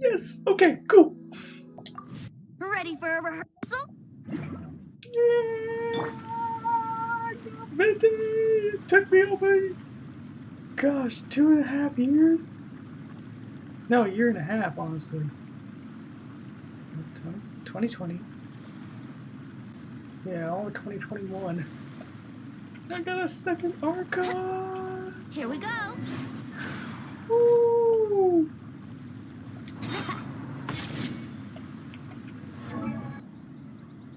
Yes. Okay. Cool. Ready for a rehearsal? Yeah. Venti! It took me over. Gosh, 2.5 years? No, a year and a half, honestly. 2020. Yeah, all of 2021. I got a second Arca! Here we go. Woo!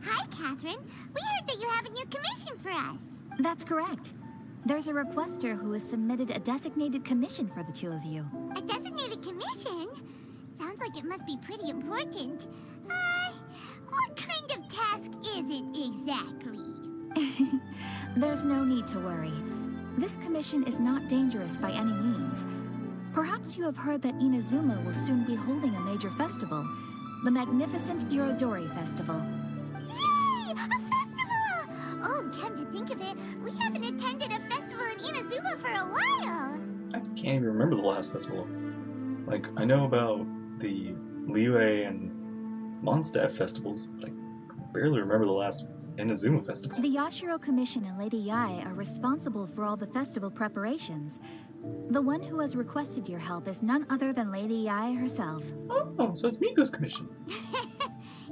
Hi, Catherine. We heard that you have a new commission for us. That's correct. There's a requester who has submitted a designated commission for the two of you. A designated commission? Sounds like it must be pretty important. What kind of task is it exactly? There's no need to worry. This commission is not dangerous by any means. Perhaps you have heard that Inazuma will soon be holding a major festival, the magnificent Irodori Festival. Yay! A festival! Oh, come to think of it, we haven't attended a festival in Inazuma for a while. I can't even remember the last festival. Like, I know about the Liyue and Mondstadt festivals, but I barely remember the last Inazuma festival. The Yashiro Commission and Lady Yae are responsible for all the festival preparations. The one who has requested your help is none other than Lady Yae herself. Oh, so it's Miko's commission.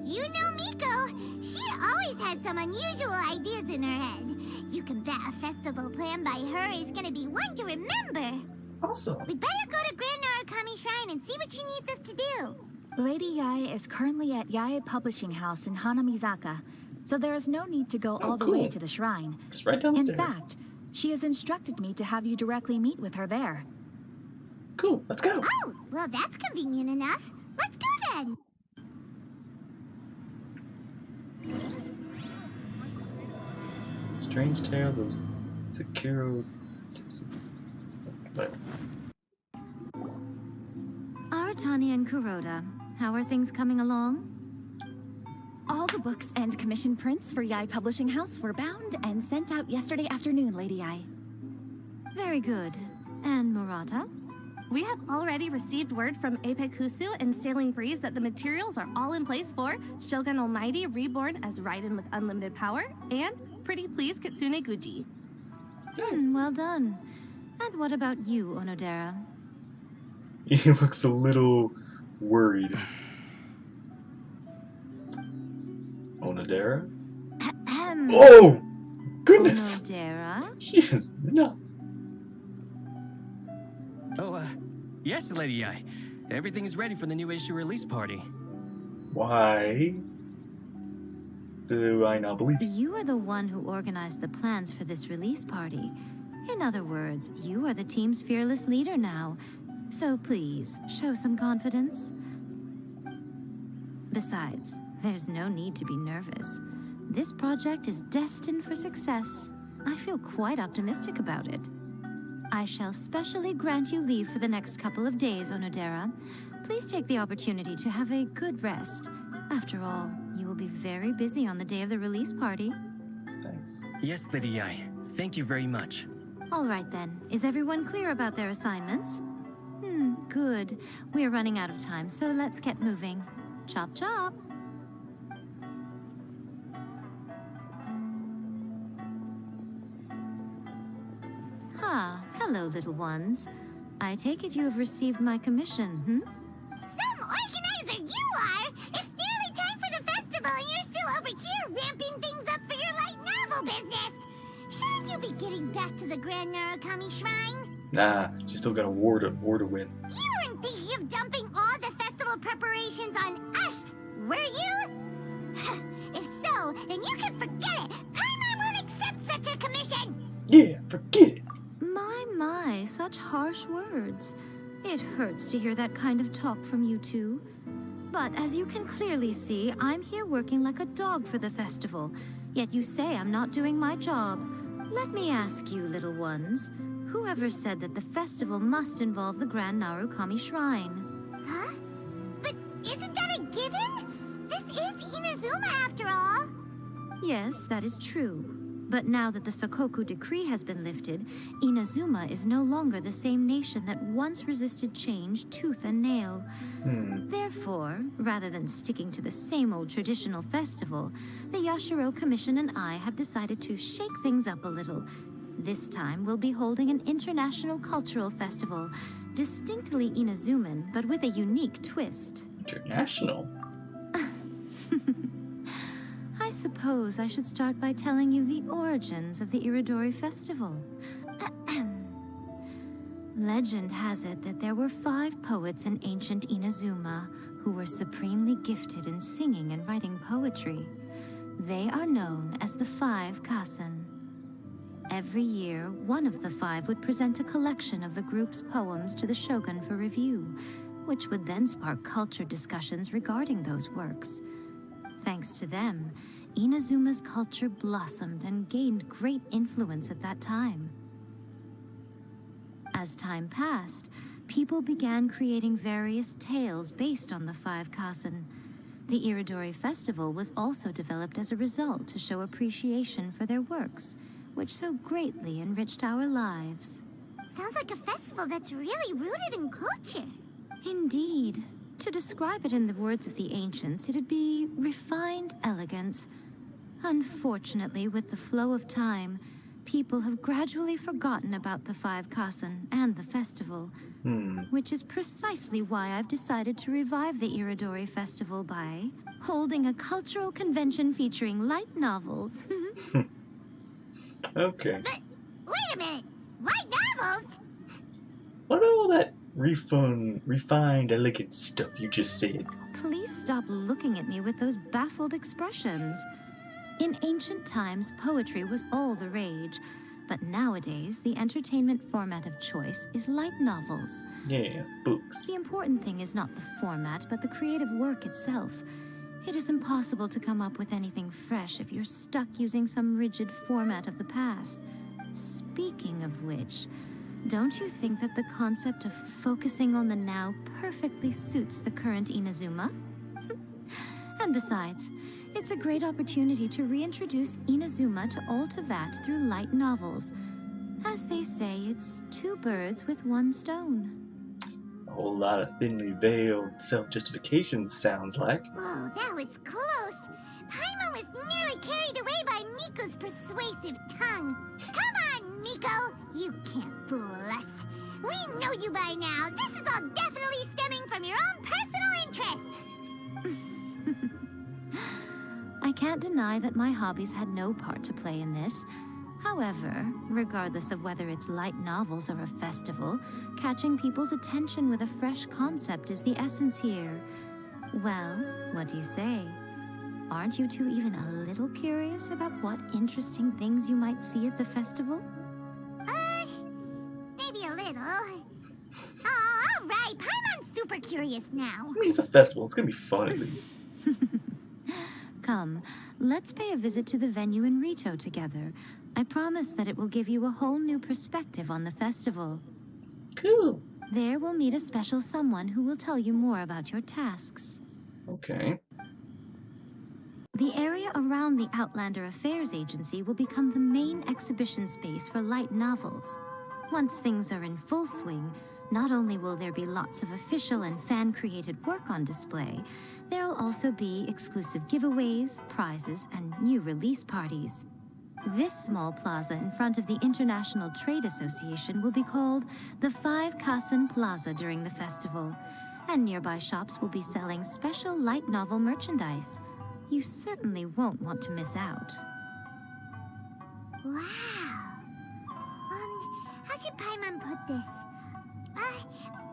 You know Miko. She always has some unusual ideas in her head. You can bet a festival planned by her is gonna be one to remember. Awesome. We better go to Grand Narukami Shrine and see what she needs us to do. Lady Yae is currently at Yae Publishing House in Hanamizaka, so there is no need to go all the way cool. to the shrine. Just right down the In stairs. fact, she has instructed me to have you directly meet with her there. Cool, let's go. Oh, well that's convenient enough. Let's go then. Strange Tales of Sekiro Tipsy. But Aratani and Kuroda, how are things coming along? All the books and commission prints for Yae Publishing House were bound and sent out yesterday afternoon, Lady Yae. Very good. And Murata? We have already received word from Apekusu and Sailing Breeze that the materials are all in place for Shogun Almighty Reborn as Raiden with Unlimited Power and Pretty Please Kitsune Guji. nice. Well done. And what about you, Onodera? He looks a little worried. Onodera? Ahem. Oh! Goodness! Onodera? She is not. Oh, yes, Lady Yae. Everything is ready for the new issue release party. Why do I not believe you? You are the one who organized the plans for this release party. In other words, you are the team's fearless leader now. So please, show some confidence. Besides, there's no need to be nervous. This project is destined for success. I feel quite optimistic about it. I shall specially grant you leave for the next couple of days, Onodera. Please take the opportunity to have a good rest. After all, you will be very busy on the day of the release party. Thanks. Yes, Lady Yae. Thank you very much. All right then. Is everyone clear about their assignments? Good. We're running out of time, so let's get moving. Chop chop. Hello, little ones. I take it you have received my commission, Some organizer you are! It's nearly time for the festival and you're still over here ramping things up for your light novel business! Shouldn't you be getting back to the Grand Narukami Shrine? Nah, she still got a war to win. You weren't thinking of dumping all the festival preparations on us, were you? If so, then you can forget it! Paimon won't accept such a commission! Yeah, forget it. My, such harsh words. It hurts to hear that kind of talk from you two. But as you can clearly see, I'm here working like a dog for the festival. Yet you say I'm not doing my job. Let me ask you, little ones. Whoever said that the festival must involve the Grand Narukami Shrine? Huh? But isn't that a given? This is Inazuma after all. Yes, that is true. But now that the Sokoku decree has been lifted, Inazuma is no longer the same nation that once resisted change tooth and nail. Therefore, rather than sticking to the same old traditional festival, the Yashiro Commission and I have decided to shake things up a little. This time, we'll be holding an international cultural festival, distinctly Inazuman, but with a unique twist. International? I suppose I should start by telling you the origins of the Irodori festival. Legend has it that there were 5 poets in ancient Inazuma who were supremely gifted in singing and writing poetry. They are known as the 5 Kasen. Every year, one of the 5 would present a collection of the group's poems to the shogun for review, which would then spark culture discussions regarding those works. Thanks to them, Inazuma's culture blossomed and gained great influence at that time. As time passed, people began creating various tales based on the 5 Kasen. The Irodori festival was also developed as a result to show appreciation for their works, which so greatly enriched our lives. Sounds like a festival that's really rooted in culture. Indeed. To describe it in the words of the ancients, it'd be refined elegance. Unfortunately, with the flow of time, people have gradually forgotten about the 5 Kasen and the festival, which is precisely why I've decided to revive the Irodori festival by holding a cultural convention featuring light novels. Okay. But, wait a minute! Light novels? What about all that refined, elegant stuff you just said? Please stop looking at me with those baffled expressions. In ancient times, poetry was all the rage, but nowadays, the entertainment format of choice is light novels. Yeah, books. The important thing is not the format, but the creative work itself. It is impossible to come up with anything fresh if you're stuck using some rigid format of the past. Speaking of which, don't you think that the concept of focusing on the now perfectly suits the current Inazuma? And besides, it's a great opportunity to reintroduce Inazuma to all Teyvat through light novels. As they say, it's 2 birds with 1 stone. A whole lot of thinly veiled self-justification sounds like. Whoa, that was close. Paimon was nearly carried away by Miko's persuasive tongue. Come on, Miko! You can't fool us. We know you by now. This is all definitely stemming from your own personal interests. I can't deny that my hobbies had no part to play in this. However, regardless of whether it's light novels or a festival, catching people's attention with a fresh concept is the essence here. Well, what do you say? Aren't you two even a little curious about what interesting things you might see at the festival? Maybe a little. Oh, all right. Paimon's super curious now. I mean, it's a festival. It's gonna be fun at least. Come, let's pay a visit to the venue in Rito together. I promise that it will give you a whole new perspective on the festival. Cool. There we'll meet a special someone who will tell you more about your tasks. Okay. The area around the Outlander Affairs Agency will become the main exhibition space for light novels. Once things are in full swing, not only will there be lots of official and fan-created work on display, there'll also be exclusive giveaways, prizes, and new release parties. This small plaza in front of the International Trade Association will be called the 5 Kasen Plaza during the festival, and nearby shops will be selling special light novel merchandise. You certainly won't want to miss out. Wow. How should Paimon put this?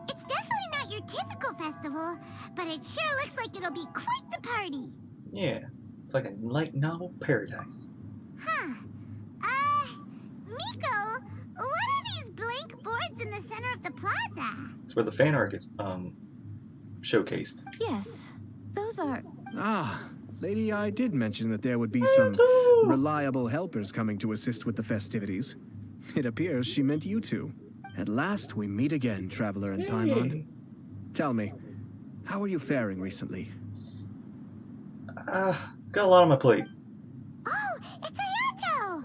It's definitely not your typical festival, but it sure looks like it'll be quite the party. Yeah, it's like a light novel paradise. Huh. Miko, what are these blank boards in the center of the plaza? It's where the fan art gets, showcased. Yes, those are... Ah, Lady I did mention that there would be some reliable helpers coming to assist with the festivities. It appears she meant you two. At last we meet again, Traveler and Paimon. Tell me, how are you faring recently? Got a lot on my plate. Oh, it's Ayato!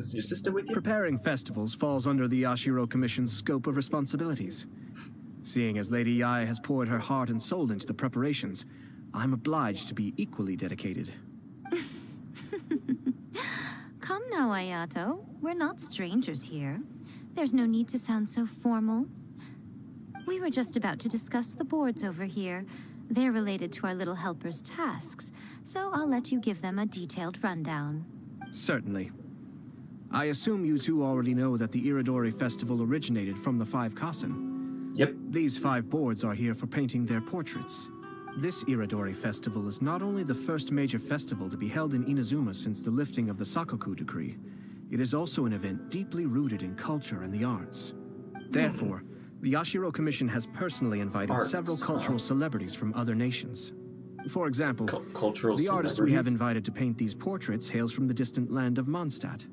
Is your sister with you? Preparing festivals falls under the Yashiro Commission's scope of responsibilities. Seeing as Lady Yae has poured her heart and soul into the preparations, I'm obliged to be equally dedicated. Come now, Ayato. We're not strangers here. There's no need to sound so formal. We were just about to discuss the boards over here. They're related to our little helper's tasks, so I'll let you give them a detailed rundown. Certainly. I assume you two already know that the Irodori festival originated from the 5 Kasen. Yep. These 5 boards are here for painting their portraits. This Irodori festival is not only the first major festival to be held in Inazuma since the lifting of the Sakoku decree, it is also an event deeply rooted in culture and the arts. Therefore, the Yashiro Commission has personally invited several cultural celebrities from other nations. For example, Cultural the artist we have celebrities? invited to paint these portraits hails from the distant land of Mondstadt.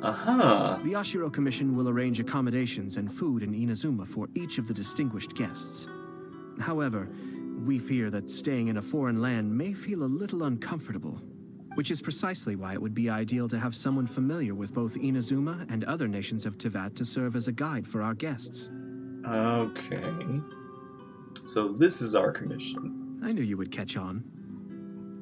Uh-huh. The Yashiro Commission will arrange accommodations and food in Inazuma for each of the distinguished guests. However, we fear that staying in a foreign land may feel a little uncomfortable, which is precisely why it would be ideal to have someone familiar with both Inazuma and other nations of Teyvat to serve as a guide for our guests. Okay. So this is our commission. I knew you would catch on.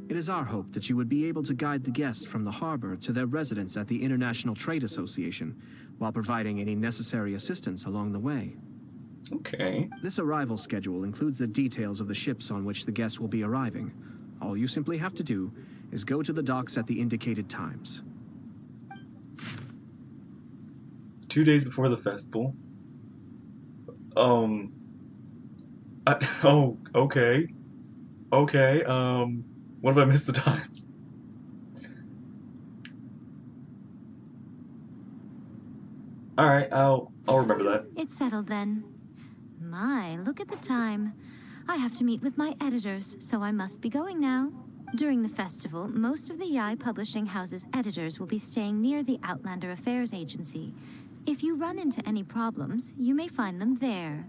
It is our hope that you would be able to guide the guests from the harbor to their residence at the International Trade Association, while providing any necessary assistance along the way. Okay. This arrival schedule includes the details of the ships on which the guests will be arriving. All you simply have to do is go to the docks at the indicated times. 2 days before the festival. Okay. Okay, what if I miss the times? Alright, I'll remember that. It's settled then. My, look at the time. I have to meet with my editors, so I must be going now. During the festival, most of the Yae Publishing House's editors will be staying near the Outlander Affairs Agency. If you run into any problems, you may find them there.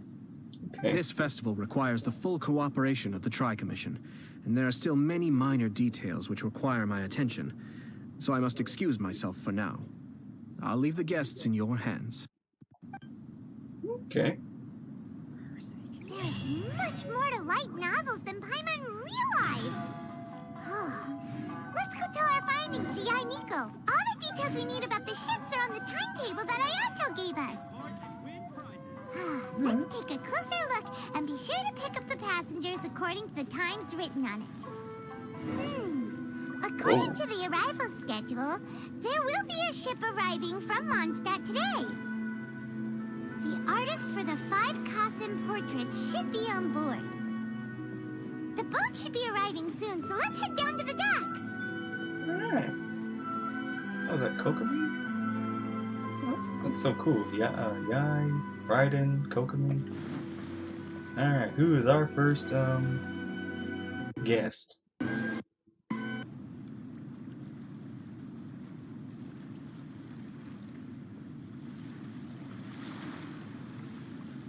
Okay. This festival requires the full cooperation of the Tri-Commission, and there are still many minor details which require my attention, so I must excuse myself for now. I'll leave the guests in your hands. Okay. There's much more to light novels than Paimon realized. Let's go tell our findings to Yae Miko. All the details we need about the ships are on the timetable that Ayato gave us. Let's take a closer look and be sure to pick up the passengers according to the times written on it. According to the arrival schedule, there will be a ship arriving from Mondstadt today. The artist for the 5 Kasen portraits should be on board. The boat should be arriving soon, so let's head down to the docks. Alright. Oh, that Kokomi? That's so cool. Yae, Raiden, Kokomi. Alright, who is our first, guest?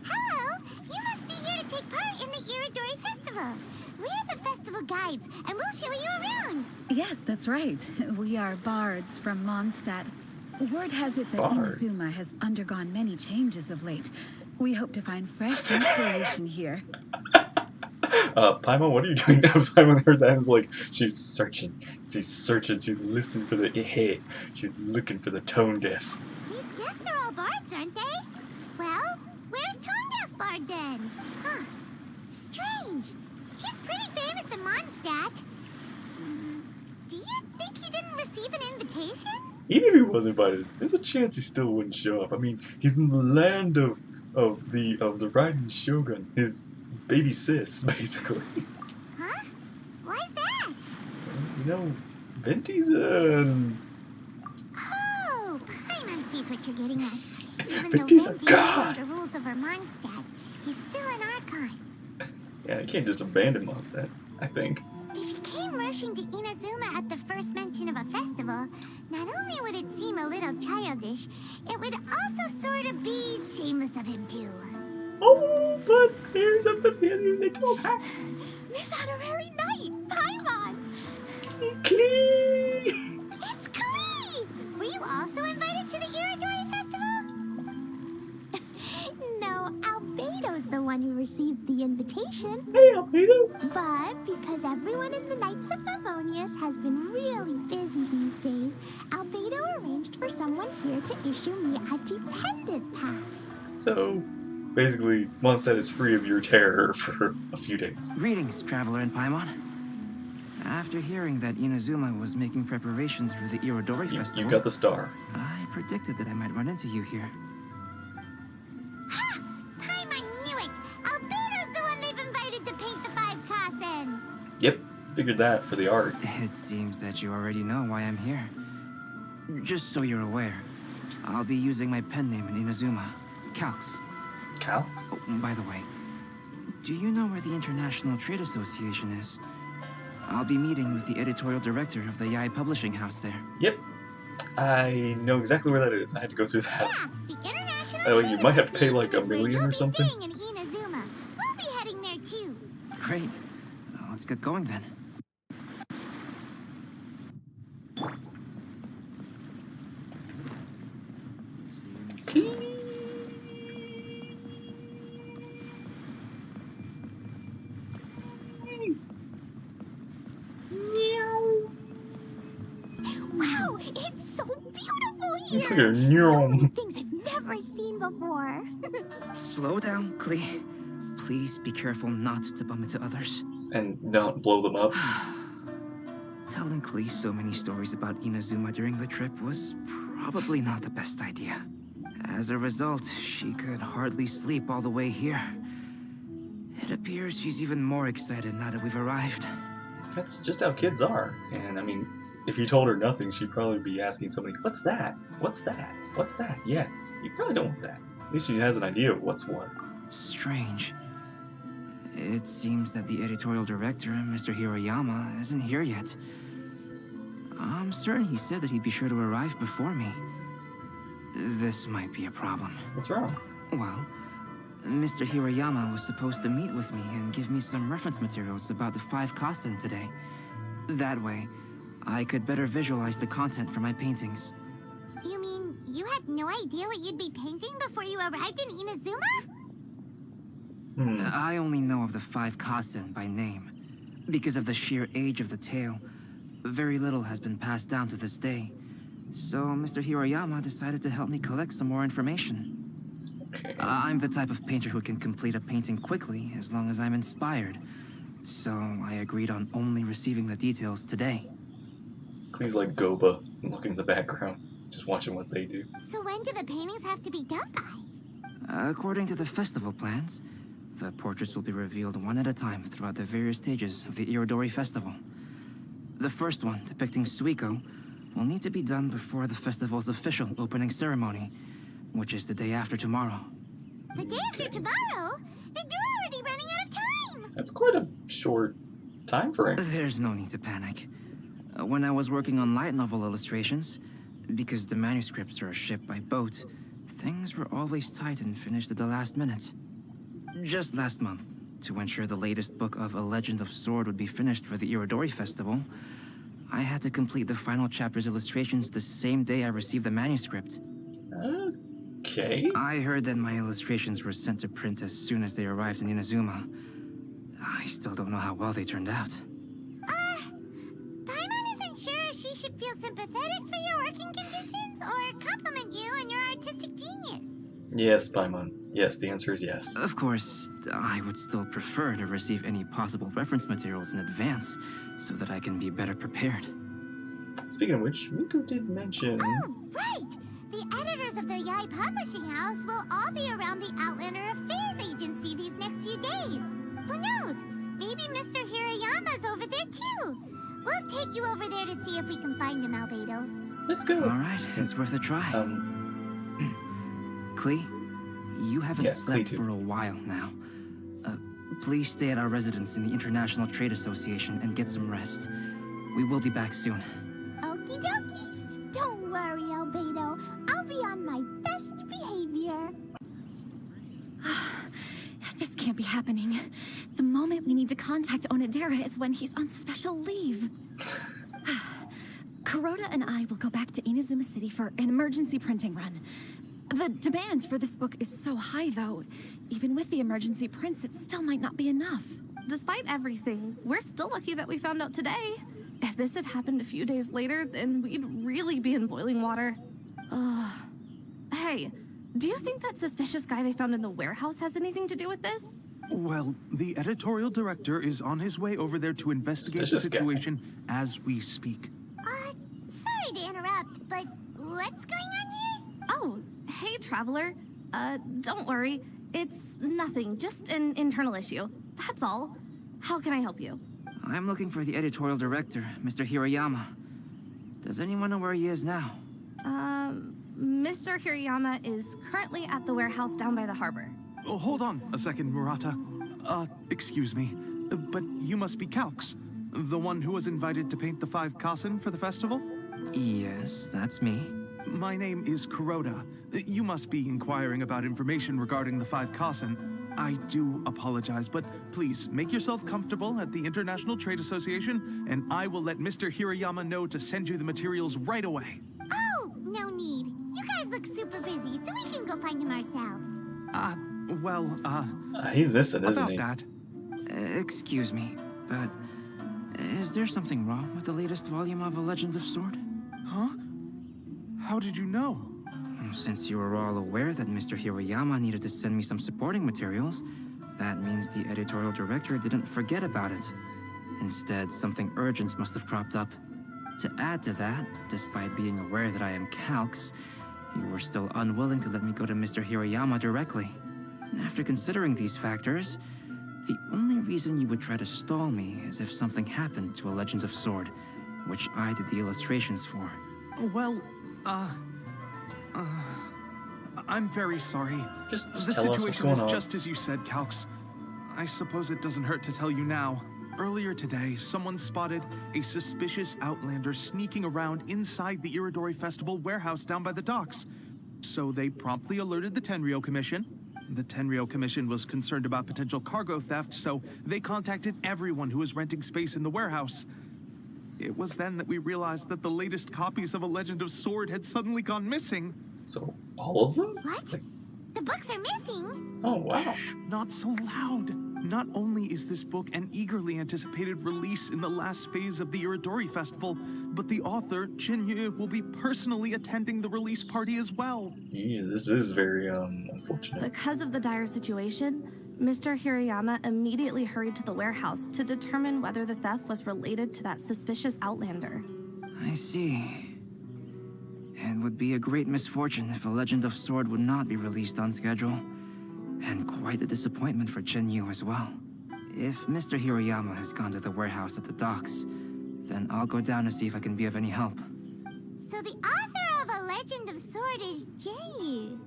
Hello! You must be here to take part in the Irodori Festival. We're the festival guides, and we'll show you around. Yes, that's right. We are bards from Mondstadt. Word has it that Bards. Inazuma has undergone many changes of late. We hope to find fresh inspiration here. Paimon, what are you doing now? Paimon heard that and was like, she's searching, she's listening for the eh, she's looking for the tone deaf. These guests are all bards, aren't they? Well, where's Tone Deaf Bard then? Huh. Strange. He's pretty famous in Mondstadt. Do you think he didn't receive an invitation? Even if he was invited, there's a chance he still wouldn't show up. I mean, he's in the land of the Raiden Shogun, his baby sis, basically. Huh? Why's that? You know, Venti's Oh, Paimon sees what you're getting at. Even But though he's a Venti god. the rules of Mondstadt, he's still an Archon. Yeah, you can't just abandon Mondstadt, I think. If he came rushing to Inazuma at the first mention of a festival, not only would it seem a little childish, it would also sort of be shameless of him too. Oh, but there's a familiar little hat. Miss Honorary Knight, Paimon! Klee! It's Klee! Were you here to the Irodori Festival? No, Albedo's the one who received the invitation. Hey, Albedo. But because everyone in the Knights of Favonius has been really busy these days, Albedo arranged for someone here to issue me a dependent pass. So, basically, Mondstadt is free of your terror for a few days. Greetings, traveler in Paimon. After hearing that Inazuma was making preparations for the Irodori Festival, You got the star. I predicted that I might run into you here. Ha! Paimon knew it! Albedo's the one they've invited to paint the 5 Kasen! Yep, figured that for the art. It seems that you already know why I'm here. Just so you're aware, I'll be using my pen name in Inazuma, Calx. Calx? Oh, by the way, do you know where the International Trade Association is? I'll be meeting with the editorial director of the Yai Publishing House there. Yep. I know exactly where that is. I had to go through that. Yeah, the International Oh, Trade you might have to pay like Association $1 is where million you'll or be something. staying in Inazuma. We'll be heading there too. Great. Let's get going then. Wow, it's so beautiful here! It's like a So neuron. many things I've never seen before. Slow down, Klee. Please be careful not to bump into others. And not blow them up. Telling Klee so many stories about Inazuma during the trip was probably not the best idea. As a result, she could hardly sleep all the way here. It appears she's even more excited now that we've arrived. That's just how kids are. And I mean, if you told her nothing, she'd probably be asking somebody, what's that? What's that? What's that? Yeah, you probably don't want that. At least she has an idea of what's what. Strange. It seems that the editorial director, Mr. Hiroyama, isn't here yet. I'm certain he said that he'd be sure to arrive before me. This might be a problem. What's wrong? Well, Mr. Hiroyama was supposed to meet with me and give me some reference materials about the 5 Kasen today. That way, I could better visualize the content for my paintings. You mean you had no idea what you'd be painting before you arrived in Inazuma? I only know of the 5 Kasen by name. Because of the sheer age of the tale, very little has been passed down to this day. So Mr. Hiroyama decided to help me collect some more information. Okay. I'm the type of painter who can complete a painting quickly as long as I'm inspired. So I agreed on only receiving the details today. Please like Goba and look in the background. Just watching what they do. So when do the paintings have to be done by? According to the festival plans, the portraits will be revealed one at a time throughout the various stages of the Irodori Festival. The first one, depicting Suiko, will need to be done before the festival's official opening ceremony, which is the day after tomorrow. The day after tomorrow? Then you're already running out of time! That's quite a short time frame. There's no need to panic. When I was working on light novel illustrations, because the manuscripts are shipped by boat, things were always tight and finished at the last minute. Just last month, to ensure the latest book of A Legend of Sword would be finished for the Irodori Festival, I had to complete the final chapter's illustrations the same day I received the manuscript. Okay. I heard that my illustrations were sent to print as soon as they arrived in Inazuma. I still don't know how well they turned out. Paimon isn't sure if she should feel sympathetic for your working conditions or compliment you on your artistic genius. Yes, Paimon. Yes, the answer is yes. Of course, I would still prefer to receive any possible reference materials in advance, so that I can be better prepared. Speaking of which, Miko did mention... Oh, right! The editors of the Yai Publishing House will all be around the Outlander Affairs Agency these next few days. Who knows? Maybe Mr. Hiroyama's over there too. We'll take you over there to see if we can find him, Albedo. Let's go. Alright, it's worth a try. Klee, you haven't slept for a while now. Please stay at our residence in the International Trade Association and get some rest. We will be back soon. Okie dokie. Don't worry, Albedo. I'll be on my best behavior. This can't be happening. The moment we need to contact Onodera is when he's on special leave. Kuroda and I will go back to Inazuma City for an emergency printing run. The demand for this book is so high, though. Even with the emergency prints, it still might not be enough. Despite everything, we're still lucky that we found out today. If this had happened a few days later, then we'd really be in boiling water. Hey, do you think that suspicious guy they found in the warehouse has anything to do with this? Well, the editorial director is on his way over there to investigate the situation as we speak. Sorry to interrupt, but what's going on here? Oh, hey, Traveler. Don't worry. It's nothing, just an internal issue. That's all. How can I help you? I'm looking for the editorial director, Mr. Hirayama. Does anyone know where he is now? Mr. Hirayama is currently at the warehouse down by the harbor. Oh, hold on a second, Murata. Excuse me, but you must be Calx, the one who was invited to paint the 5 Kasen for the festival? Yes, that's me. My name is Kuroda. You must be inquiring about information regarding the 5 Kasen. I do apologize, but please make yourself comfortable at the International Trade Association, and I will let Mr. Hirayama know to send you the materials right away. Oh, no need. You guys look super busy, so we can go find him ourselves. He's missing, isn't he? About that. Excuse me, but is there something wrong with the latest volume of A Legend of Sword? Huh? How did you know? Since you were all aware that Mr. Hirayama needed to send me some supporting materials, that means the editorial director didn't forget about it. Instead, something urgent must have cropped up. To add to that, despite being aware that I am Calx, you were still unwilling to let me go to Mr. Hirayama directly. After considering these factors, the only reason you would try to stall me is if something happened to A Legend of Sword, which I did the illustrations for. Well, I'm very sorry. Just The tell us what's situation going is on. just as you said, Calx. I suppose it doesn't hurt to tell you now. Earlier today, someone spotted a suspicious outlander sneaking around inside the Irodori Festival warehouse down by the docks. So they promptly alerted the Tenryou Commission. The Tenryou Commission was concerned about potential cargo theft, so they contacted everyone who was renting space in the warehouse. It was then that we realized that the latest copies of A Legend of Sword had suddenly gone missing. So, all of them? What? The books are missing? Oh, wow. Shh, not so loud. Not only is this book an eagerly anticipated release in the last phase of the Irodori Festival, but the author, Jinyu, will be personally attending the release party as well. Yeah, this is very, unfortunate. Because of the dire situation, Mr. Hirayama immediately hurried to the warehouse to determine whether the theft was related to that suspicious outlander. I see. It would be a great misfortune if A Legend of Sword would not be released on schedule. And quite a disappointment for Jinyu as well. If Mr. Hirayama has gone to the warehouse at the docks, then I'll go down to see if I can be of any help. So the author of A Legend of Sword is Jinyu.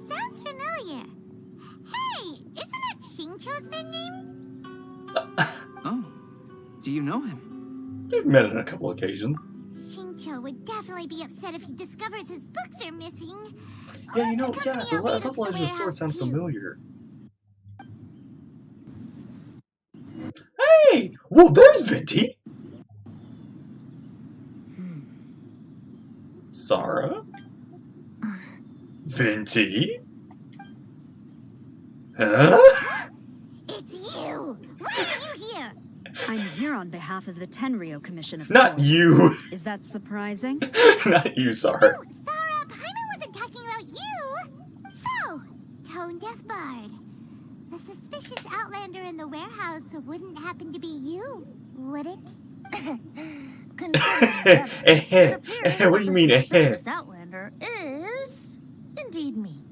Sounds familiar. Hey, isn't that Xingqiu's pen name? Oh, do you know him? We've met on a couple occasions. Xingqiu would definitely be upset if he discovers his books are missing. Yeah, you know, What's the yeah, company I outlet thought of The Legend of Sword warehouse, sounds too? familiar. Hey! Whoa, there's Venti! Sarah? Venti? Huh? It's you! Why are you here? I'm here on behalf of the Tenryou Commission, of Not course. you! Is that surprising? Not you, Sarah. Oh, Sarah, Paimon wasn't talking about you! So, Tone-Deaf Bard. The suspicious outlander in the warehouse wouldn't happen to be you, would it? Considering the evidence, it appears What do you that mean, the suspicious outlander is indeed me.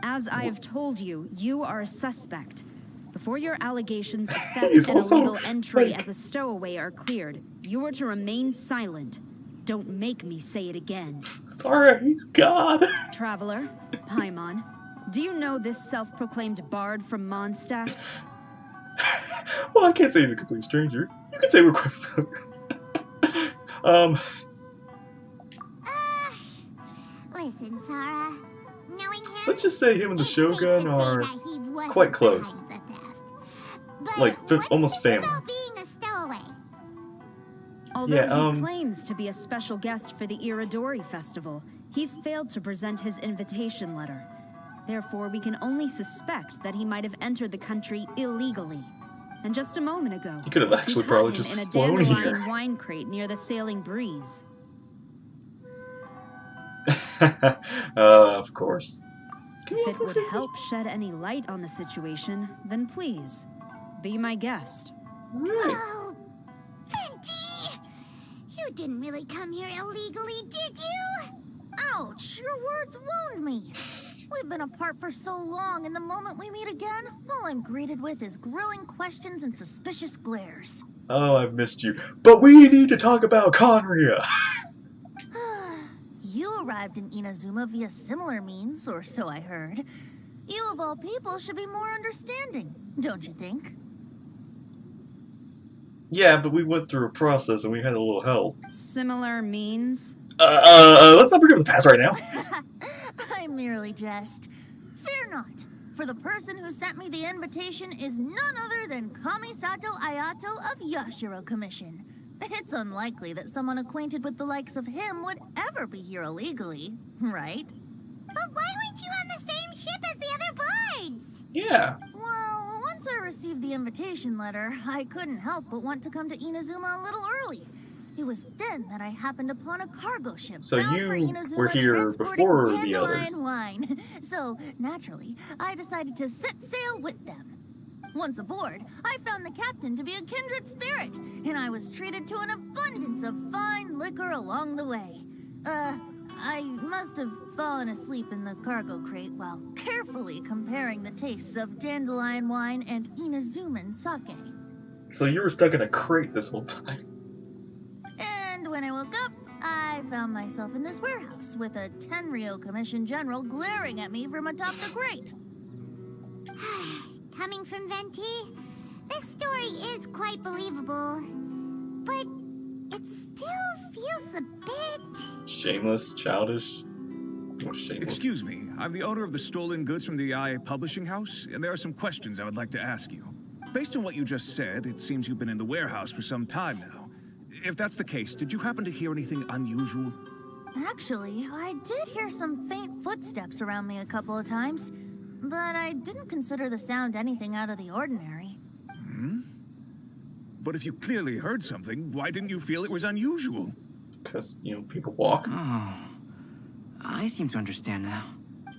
As I have told you, you are a suspect. Before your allegations of theft He's and also, illegal entry like- as a stowaway are cleared, you are to remain silent. Don't make me say it again. Sarah, he's God. Traveler, Paimon, do you know this self-proclaimed bard from Mondstadt? Well, I can't say he's a complete stranger. You can say we're quite familiar. Listen, Sarah. Knowing him, Let's just say him and the it's safe to Shogun say are that he wasn't quite close. behind the theft. But Like, what's almost this family. about being a stowaway? Although he claims to be a special guest for the Irodori festival, he's failed to present his invitation letter. Therefore, we can only suspect that he might have entered the country illegally. And just a moment ago, he could have actually we probably caught just him in a flown dandelion here. wine crate near the Sailing Breeze. Of course. If it would help shed any light on the situation, then please, be my guest. Right. Oh, Venti! You didn't really come here illegally, did you? Ouch, your words wound me. We've been apart for so long, and the moment we meet again, all I'm greeted with is grilling questions and suspicious glares. Oh, I've missed you. But we need to talk about Conria. You arrived in Inazuma via similar means, or so I heard. You of all people should be more understanding, don't you think? Yeah, but we went through a process and we had a little help. Similar means? Let's not bring up the past right now. I merely jest. Fear not, for the person who sent me the invitation is none other than Kamisato Ayato of Yashiro Commission. It's unlikely that someone acquainted with the likes of him would ever be here illegally, right? But why weren't you on the same ship as the other bards? Yeah. Well, once I received the invitation letter, I couldn't help but want to come to Inazuma a little early. It was then that I happened upon a cargo ship So bound you for Inazuma were here transporting before the dandelion others. wine. So, naturally, I decided to set sail with them. Once aboard, I found the captain to be a kindred spirit, and I was treated to an abundance of fine liquor along the way. I must have fallen asleep in the cargo crate while carefully comparing the tastes of dandelion wine and Inazuman sake. So you were stuck in a crate this whole time. And when I woke up, I found myself in this warehouse with a Tenryou Commission General glaring at me from atop the crate. Coming from Venti, this story is quite believable, but it still feels a bit... Shameless, childish. Or shameless. Excuse me, I'm the owner of the stolen goods from the IA Publishing House, and there are some questions I would like to ask you. Based on what you just said, it seems you've been in the warehouse for some time now. If that's the case, did you happen to hear anything unusual? Actually, I did hear some faint footsteps around me a couple of times, but I didn't consider the sound anything out of the ordinary. But if you clearly heard something, why didn't you feel it was unusual? Because, people walk. Oh, I seem to understand now.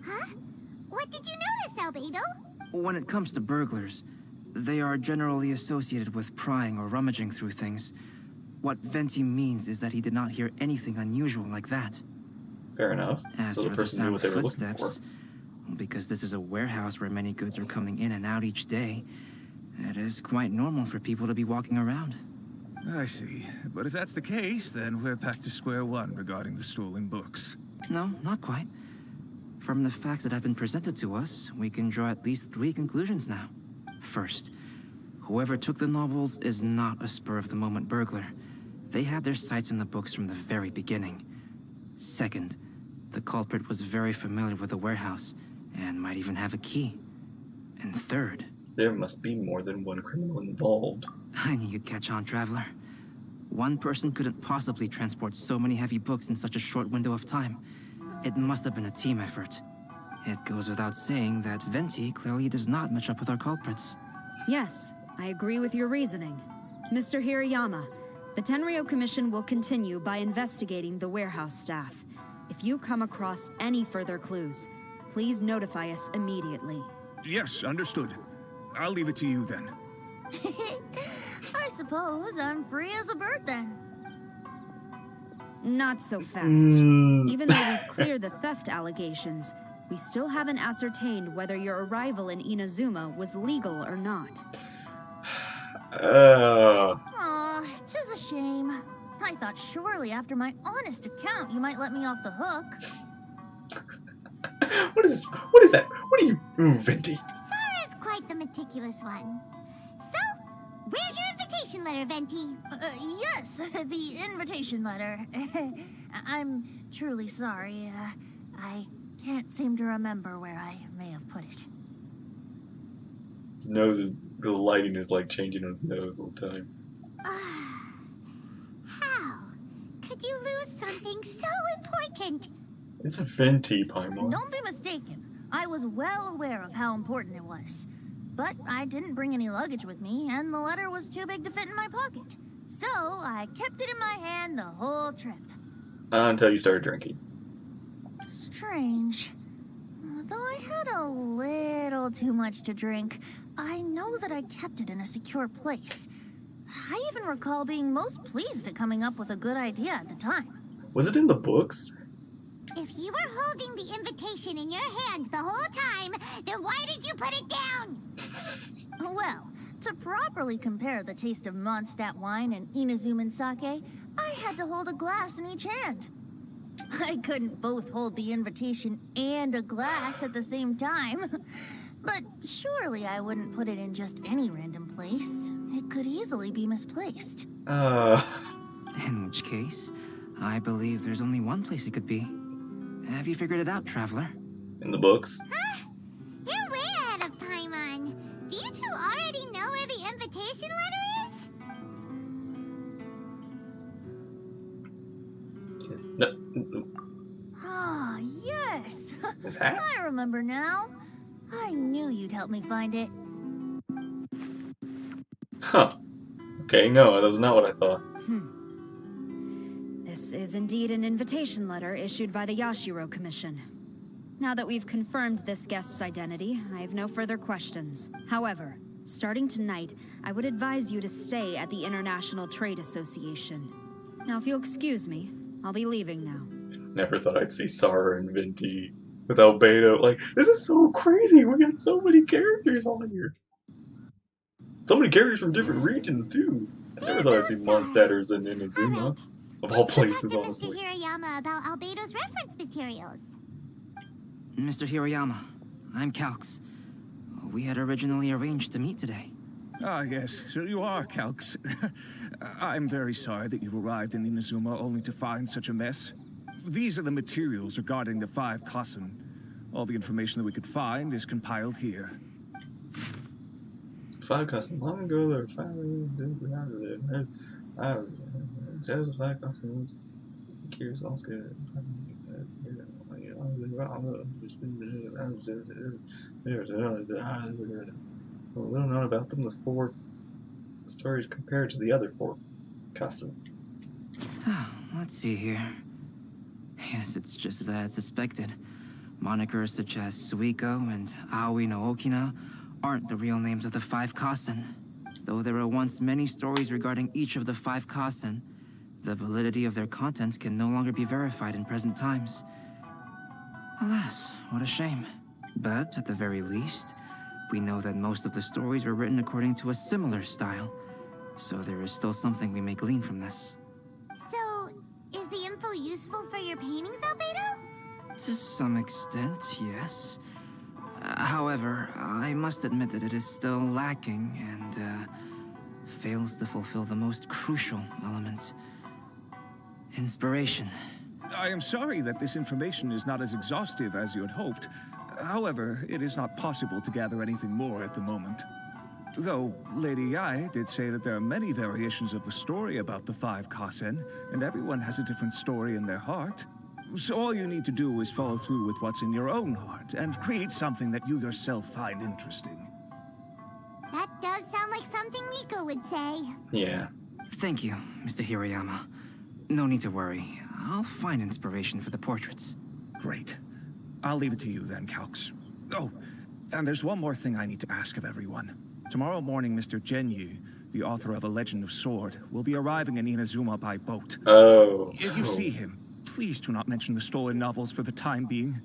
Huh? What did you notice, Albedo? When it comes to burglars, they are generally associated with prying or rummaging through things. What Venti means is that he did not hear anything unusual like that. Fair enough. As So the for the person knew sound what of they were looking for. footsteps, because this is a warehouse where many goods are coming in and out each day, it is quite normal for people to be walking around. I see. But if that's the case, then we're back to square one regarding the stolen books. No, not quite. From the facts that have been presented to us, we can draw at least 3 conclusions now. First, whoever took the novels is not a spur-of-the-moment burglar. They had their sights on the books from the very beginning. Second, the culprit was very familiar with the warehouse, and might even have a key. And third... There must be more than one criminal involved. I knew you'd catch on, Traveler. One person couldn't possibly transport so many heavy books in such a short window of time. It must have been a team effort. It goes without saying that Venti clearly does not match up with our culprits. Yes, I agree with your reasoning. Mr. Hirayama, the Tenryou Commission will continue by investigating the warehouse staff. If you come across any further clues, please notify us immediately. Yes, understood. I'll leave it to you then. I suppose I'm free as a bird then. Not so fast. Even though we've cleared the theft allegations, we still haven't ascertained whether your arrival in Inazuma was legal or not. Aw, 'tis a shame. I thought surely after my honest account you might let me off the hook. What is this? What is that? What are you... Ooh, Venti. Sara's quite the meticulous one. So, where's your invitation letter, Venti? Yes, the invitation letter. I'm truly sorry. I can't seem to remember where I may have put it. His nose is... The lighting is like changing on his nose all the time. important. It's venti, Paimon. Don't be mistaken. I was well aware of how important it was. But I didn't bring any luggage with me, and the letter was too big to fit in my pocket. So I kept it in my hand the whole trip. Until you started drinking. Strange. Though I had a little too much to drink, I know that I kept it in a secure place. I even recall being most pleased at coming up with a good idea at the time. Was it in the books? If you were holding the invitation in your hand the whole time, then why did you put it down? Well, to properly compare the taste of Mondstadt wine and Inazuman sake, I had to hold a glass in each hand. I couldn't both hold the invitation and a glass at the same time. But surely I wouldn't put it in just any random place. It could easily be misplaced. In which case, I believe there's only one place it could be. Have you figured it out, Traveler? In the books? Huh? You're way ahead of Paimon. Do you two already know where the invitation letter is? No. Ah, yes. Is that? I remember now. I knew you'd help me find it. Huh. Okay, no, that was not what I thought. This is indeed an invitation letter issued by the Yashiro Commission. Now that we've confirmed this guest's identity, I have no further questions. However, starting tonight, I would advise you to stay at the International Trade Association. Now, if you'll excuse me, I'll be leaving now. Never thought I'd see Sara and Venti with Albedo. Like, this is so crazy. We got so many characters on here. So many characters from different regions, too. I never thought I'd see Mondstadters and Inazuma. Of all places, honestly. Mr. Hirayama about Albedo's reference materials. Mr. Hirayama, I'm Calx. We had originally arranged to meet today. Ah, yes, so you are Calx. I'm very sorry that you've arrived in Inazuma only to find such a mess. These are the materials regarding the 5 Kassen. All the information that we could find is compiled here. 5 Kassen. Long ago, there were 5 there's 5 Kassen. Curious, all good. A little known about them, the 4 stories compared to the other 4 Kassen. Let's see here. Yes, it's just as I had suspected. Monikers such as Suiko and Aoi no Okina aren't the real names of the 5 Kassen. Though there were once many stories regarding each of the 5 Kassen, the validity of their contents can no longer be verified in present times. Alas, what a shame. But at the very least, we know that most of the stories were written according to a similar style, so there is still something we may glean from this. So, is the info useful for your paintings, Albedo? To some extent, yes. However, I must admit that it is still lacking and fails to fulfill the most crucial element. Inspiration. I am sorry that this information is not as exhaustive as you had hoped. However, it is not possible to gather anything more at the moment. Though Lady Yae did say that there are many variations of the story about the 5 Kassen, and everyone has a different story in their heart. So all you need to do is follow through with what's in your own heart, and create something that you yourself find interesting. That does sound like something Miko would say. Yeah. Thank you, Mr. Hirayama. No need to worry. I'll find inspiration for the portraits. Great. I'll leave it to you then, Calx. Oh, and there's one more thing I need to ask of everyone. Tomorrow morning, Mr. Genyu, the author of A Legend of Sword, will be arriving in Inazuma by boat. Oh. If you see him, please do not mention the stolen novels for the time being.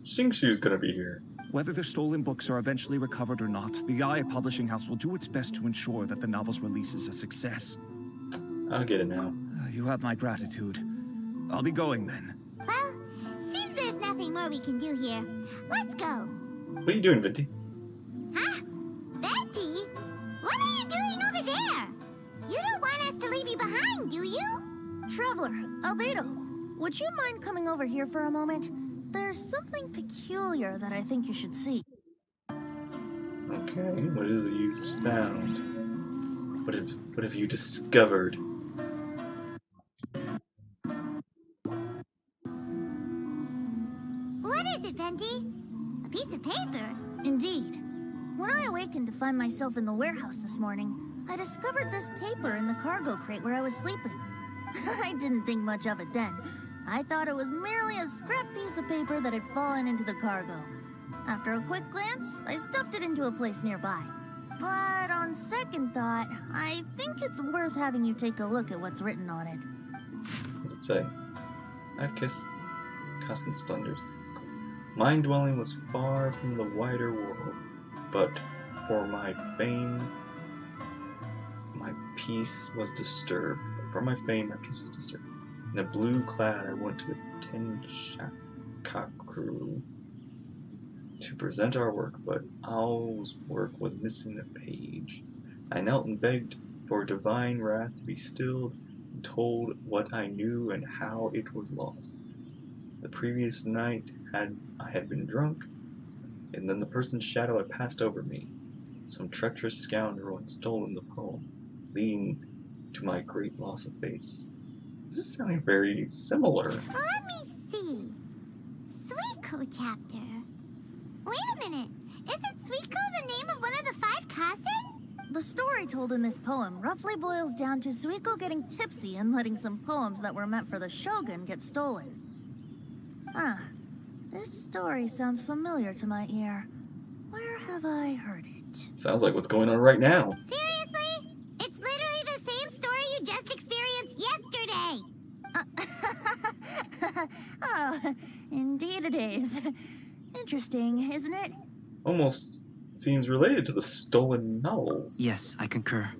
Shingshu's gonna be here. Whether the stolen books are eventually recovered or not, the Yae Publishing House will do its best to ensure that the novel's release is a success. I'll get it now. You have my gratitude. I'll be going then. Well, seems there's nothing more we can do here. Let's go. What are you doing, Venti? Huh? Betty? What are you doing over there? You don't want us to leave you behind, do you? Traveler, Albedo, would you mind coming over here for a moment? There's something peculiar that I think you should see. Okay, what is it you found? What have you discovered? What is it, Venti? A piece of paper? Indeed. When I awakened to find myself in the warehouse this morning, I discovered this paper in the cargo crate where I was sleeping. I didn't think much of it then. I thought it was merely a scrap piece of paper that had fallen into the cargo. After a quick glance, I stuffed it into a place nearby. But on second thought, I think it's worth having you take a look at what's written on it. What does it say? I'd kiss constant splendors. My dwelling was far from the wider world, but for my fame, my peace was disturbed. For my fame, my peace was disturbed. In a blue cloud, I went to the Tenshakaku to present our work, but Owl's work was missing a page. I knelt and begged for divine wrath to be stilled, and told what I knew and how it was lost. The previous night I had been drunk, and then the person's shadow had passed over me. Some treacherous scoundrel had stolen the poem, leading to my great loss of face. This is sounding very similar. Let me see. Suiko chapter. Wait a minute. Isn't Suiko the name of one of the 5 Kasen? The story told in this poem roughly boils down to Suiko getting tipsy and letting some poems that were meant for the shogun get stolen. This story sounds familiar to my ear. Where have I heard it? Sounds like what's going on right now. Seriously? It's literally the same story you just experienced yesterday. Oh, indeed it is. Interesting, isn't it? Almost seems related to the stolen novels. Yes, I concur.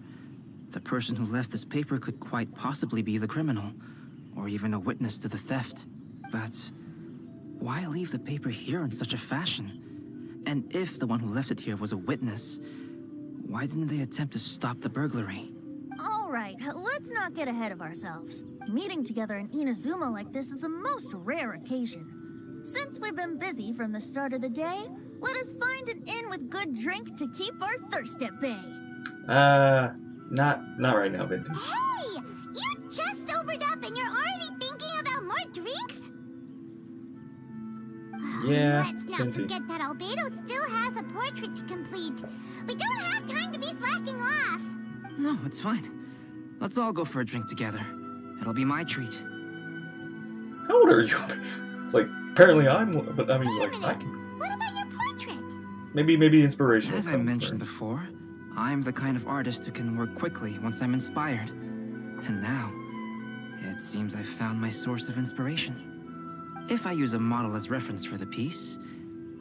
The person who left this paper could quite possibly be the criminal, or even a witness to the theft. But why leave the paper here in such a fashion? And if the one who left it here was a witness, why didn't they attempt to stop the burglary? All right, let's not get ahead of ourselves. Meeting together in Inazuma like this is a most rare occasion. Since we've been busy from the start of the day, let us find an inn with good drink to keep our thirst at bay. Not right now, Venti. Hey! You just sobered up and you're already thinking about more drinks? Yeah, Let's not Venti. forget that Albedo still has a portrait to complete. We don't have time to be slacking off. No, it's fine. Let's all go for a drink together. It'll be my treat. How old are you? It's like, apparently I'm, but I mean, Wait a like, I minute. can, What about your portrait? maybe inspiration. As I mentioned before, I'm the kind of artist who can work quickly once I'm inspired. And now, it seems I've found my source of inspiration. If I use a model as reference for the piece,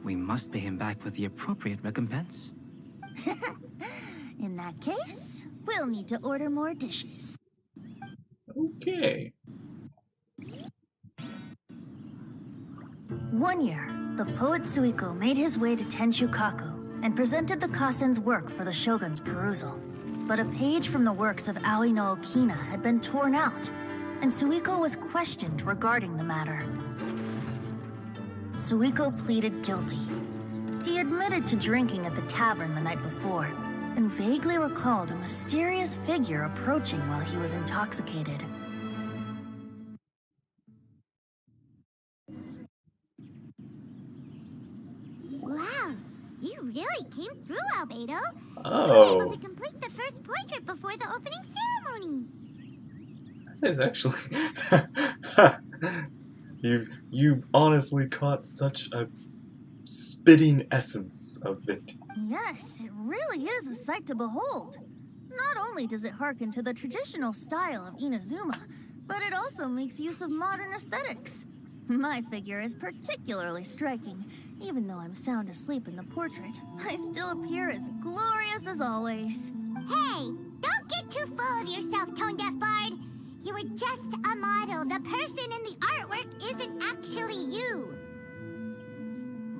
we must pay him back with the appropriate recompense. In that case, we'll need to order more dishes. Okay. One year, the poet Suiko made his way to Tenshukaku and presented the Kasen's work for the shogun's perusal. But a page from the works of Aoi no Okina had been torn out, and Suiko was questioned regarding the matter. Suiko pleaded guilty. He admitted to drinking at the tavern the night before, and vaguely recalled a mysterious figure approaching while he was intoxicated. Wow, you really came through, Albedo. Oh. You were able to complete the first portrait before the opening ceremony. That is actually... You've honestly caught such a spitting essence of Venti. Yes, it really is a sight to behold. Not only does it harken to the traditional style of Inazuma, but it also makes use of modern aesthetics. My figure is particularly striking. Even though I'm sound asleep in the portrait, I still appear as glorious as always. Hey, don't get too full of yourself, Tone Deaf Bard. You were just a model. The person in the artwork isn't actually you.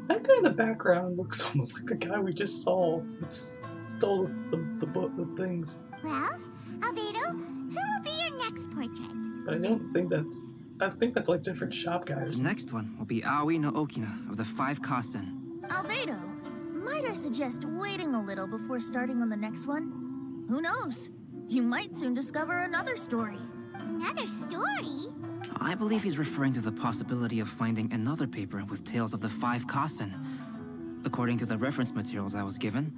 That guy in the background looks almost like the guy we just saw. It's stole the things. Well, Albedo, who will be your next portrait? But I don't think that's... I think that's like different shop guys. The next one will be Aoi no Okina of the 5 Kasen. Albedo, might I suggest waiting a little before starting on the next one? Who knows? You might soon discover another story. Another story? I believe he's referring to the possibility of finding another paper with tales of the 5 Kassen. According to the reference materials I was given,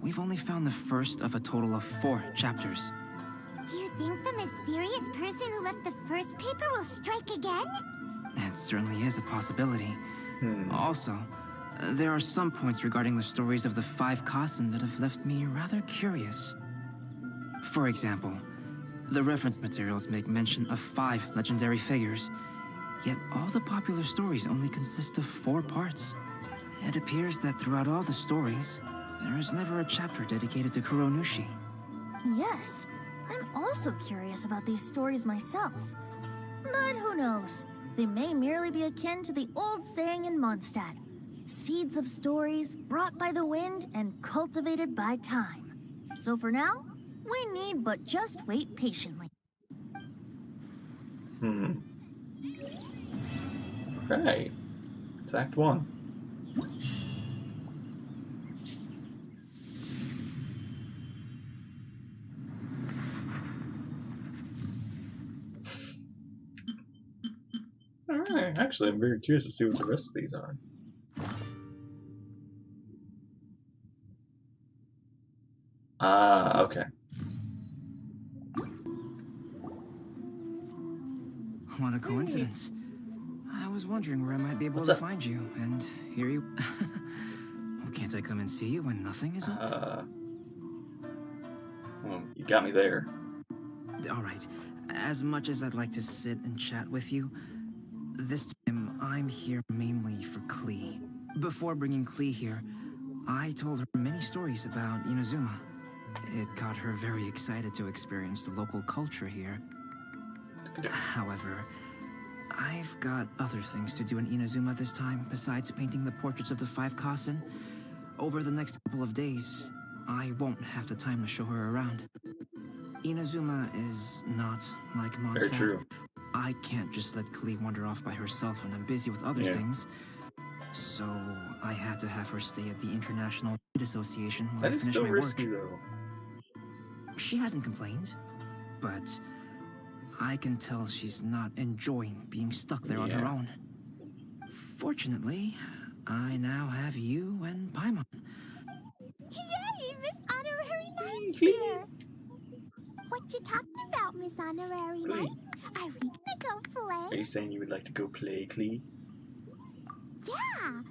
we've only found the first of a total of 4 chapters. Do you think the mysterious person who left the first paper will strike again? It certainly is a possibility. Also, there are some points regarding the stories of the 5 Kassen that have left me rather curious. For example, the reference materials make mention of 5 legendary figures, yet all the popular stories only consist of 4 parts. It appears that throughout all the stories, there is never a chapter dedicated to Kuronushi. Yes, I'm also curious about these stories myself. But who knows? They may merely be akin to the old saying in Mondstadt. Seeds of stories brought by the wind and cultivated by time. So for now, we need but just wait patiently. Okay. It's Act 1. Alright, actually I'm very curious to see what the rest of these are. Ah, okay. What a coincidence. I was wondering where I might be able What's to up? find you, and here you... Well, can't I come and see you when nothing is up? Well, you got me there. Alright, as much as I'd like to sit and chat with you, this time I'm here mainly for Klee. Before bringing Klee here, I told her many stories about Inazuma. It got her very excited to experience the local culture here. However, I've got other things to do in Inazuma this time, besides painting the portraits of the 5 Kassen. Over the next couple of days, I won't have the time to show her around. Inazuma is not like Very Mondstadt. true. I can't just let Klee wander off by herself when I'm busy with other things. So I had to have her stay at the International Trade Association while That I is finish still my risky work. though. She hasn't complained, but I can tell she's not enjoying being stuck there on her own. Fortunately, I now have you and Paimon. Yay, Miss Honorary Knight's here! What you talking about, Miss Honorary Knight? Are we gonna go Are play? you saying you would like to go play, Klee? Yeah.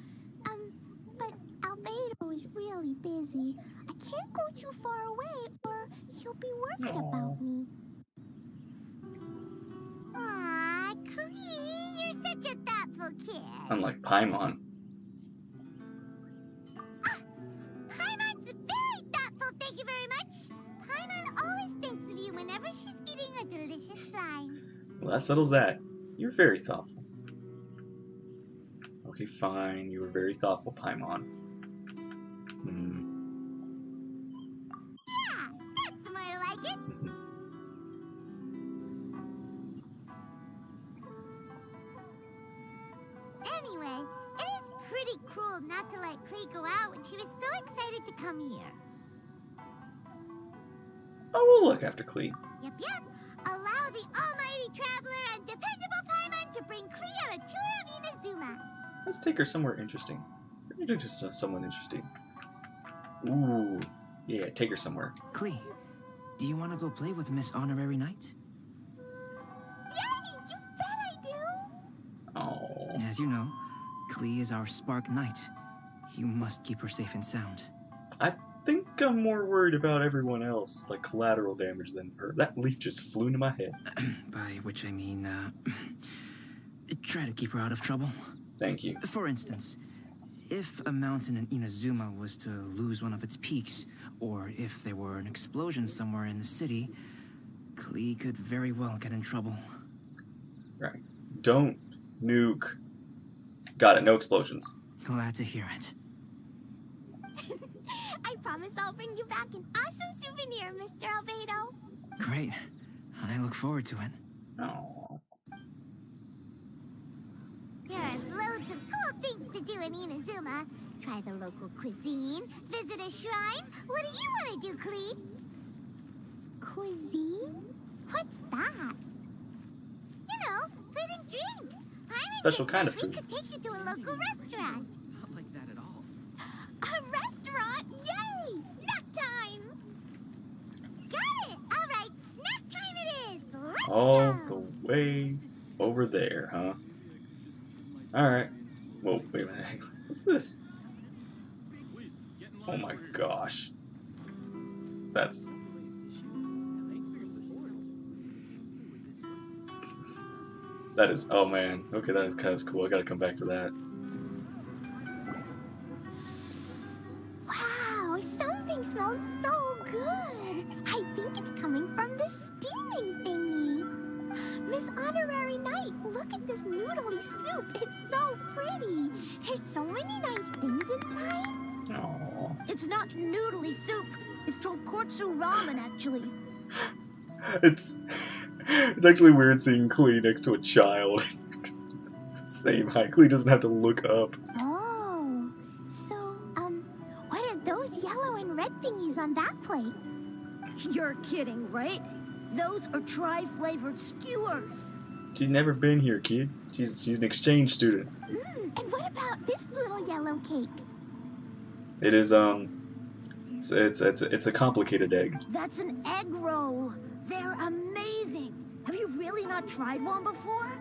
But Albedo is really busy. I can't go too far away or he'll be worried about me. Aw, Klee, you're such a thoughtful kid. Unlike Paimon. Paimon's very thoughtful, thank you very much. Paimon always thinks of you whenever she's eating a delicious slime. Well, that settles that. You're very thoughtful. Okay, fine. You were very thoughtful, Paimon. Yeah, that's more like it. Anyway, it is pretty cruel not to let Klee go out when she was so excited to come here. Oh, we'll look after Klee. Yep. Allow the almighty traveler and dependable Paimon to bring Klee on a tour of Inazuma. Let's take her somewhere interesting. Introduce us to someone interesting. Ooh, yeah, take her somewhere. Klee, do you want to go play with Miss Honorary Knight? Yay, you bet I do. Oh. As you know, Klee is our Spark Knight. You must keep her safe and sound. I think I'm more worried about everyone else, like collateral damage, than her. That leaf just flew into my head. By which I mean, try to keep her out of trouble. Thank you. For instance, if a mountain in Inazuma was to lose one of its peaks, or if there were an explosion somewhere in the city, Klee could very well get in trouble. Right. Don't nuke. Got it, no explosions. Glad to hear it. I promise I'll bring you back an awesome souvenir, Mr. Albedo. Great. I look forward to it. Oh. There are loads of cool things to do in Inazuma. Try the local cuisine, visit a shrine. What do you want to do, Klee? Cuisine? What's that? You know, food and drink. Special kind of We food. could take you to a local restaurant. Not like that at all. A restaurant? Yay! Snack time! Got it! Alright, snack time it is! Let's All go! the way over there, huh? Alright. Whoa, wait a minute. What's this? Oh my gosh. That's... That is... Oh man. Okay, that is kind of cool. I gotta come back to that. Wow, something smells so good! I think it's coming from this steaming thingy! Miss Honorary Knight, look at this noodly soup! It's so pretty! There's so many nice things inside! Aww. It's not noodly soup. It's tonkotsu ramen, actually. It's actually weird seeing Klee next to a child. It's same height. Klee doesn't have to look up. Oh, so, what are those yellow and red thingies on that plate? You're kidding, right? Those are tri-flavored skewers. She's never been here, kid. She's an exchange student. And what about this little yellow cake? It is it's a complicated egg. That's an egg roll. They're amazing. Have you really not tried one before?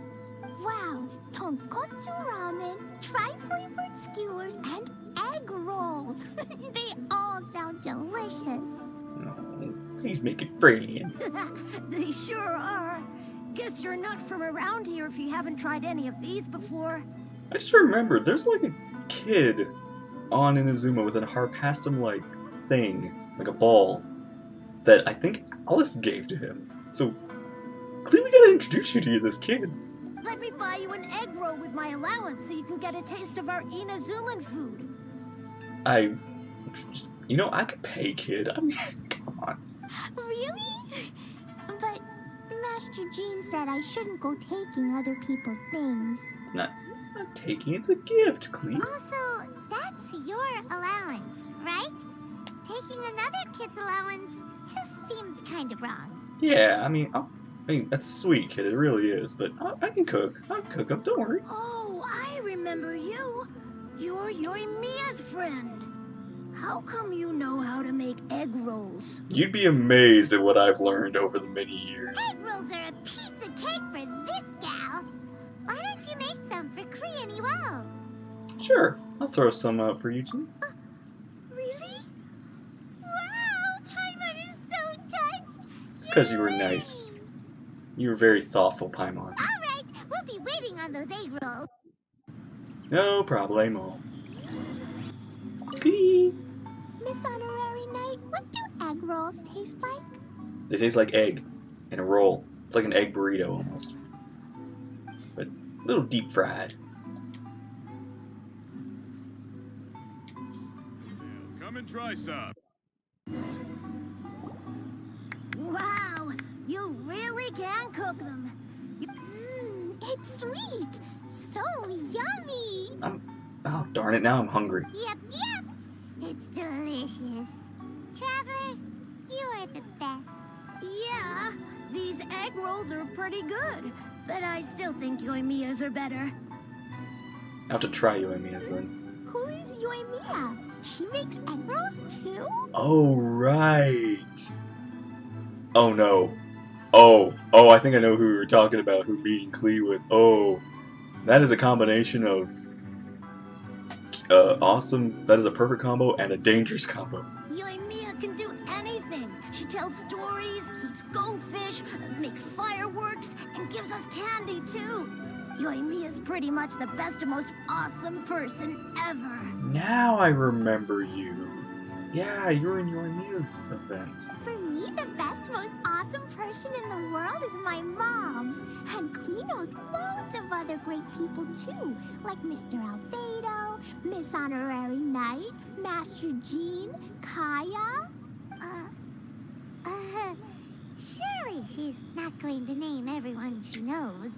Wow, tonkotsu ramen, tri-flavored skewers, and egg rolls. They all sound delicious. No, please make it friends. They sure are. Guess you're not from around here if you haven't tried any of these before. I just remembered there's like a kid on Inazuma with a harpastum like thing, like a ball, that I think Alice gave to him. So, Klee, we gotta introduce you to this kid. Let me buy you an egg roll with my allowance so you can get a taste of our Inazuman food. I could pay, kid. I mean, come on. Really? But Master Jean said I shouldn't go taking other people's things. It's not taking, it's a gift, Klee. Also, that's your allowance, right? Taking another kid's allowance just seems kind of wrong. Yeah, I mean, that's sweet, kid. It really is. But I can cook. I'll cook up. Don't worry. Oh, I remember you. You're Yoimiya's friend. How come you know how to make egg rolls? You'd be amazed at what I've learned over the many years. Egg rolls are a piece of cake for this gal. Why don't you make some for Klee and Iwo? Sure, I'll throw some out for you too. Really? Wow, Paimon is so touched. It's because you were nice. You were very thoughtful, Paimon. All right, we'll be waiting on those egg rolls. No problemo. Klee. Miss Honorary Knight, what do egg rolls taste like? They taste like egg in a roll. It's like an egg burrito almost, but a little deep fried. Come and try some. Wow, you really can cook them. It's sweet. So yummy. Oh, darn it, now I'm hungry. Yep. It's delicious. Traveler, you are the best. Yeah, these egg rolls are pretty good, but I still think Yoimiya's are better. I'll have to try Yoimiya's then. Who is Yoimiya? She makes egg rolls too? Oh, right. Oh, no. Oh, I think I know who we were talking about, who me and Klee with. Oh, that is a combination of awesome, that is a perfect combo, and a dangerous combo. Yoimiya can do anything. She tells stories, keeps goldfish, makes fireworks, and gives us candy too. Yoimiya's pretty much the best and most awesome person ever. Now I remember you. Yeah, you were in Yoimiya's event. For me, the best, most awesome person in the world is my mom. And Klee knows loads of other great people too, like Mr. Albedo, Miss Honorary Knight, Master Jean, Kaya. Surely she's not going to name everyone she knows.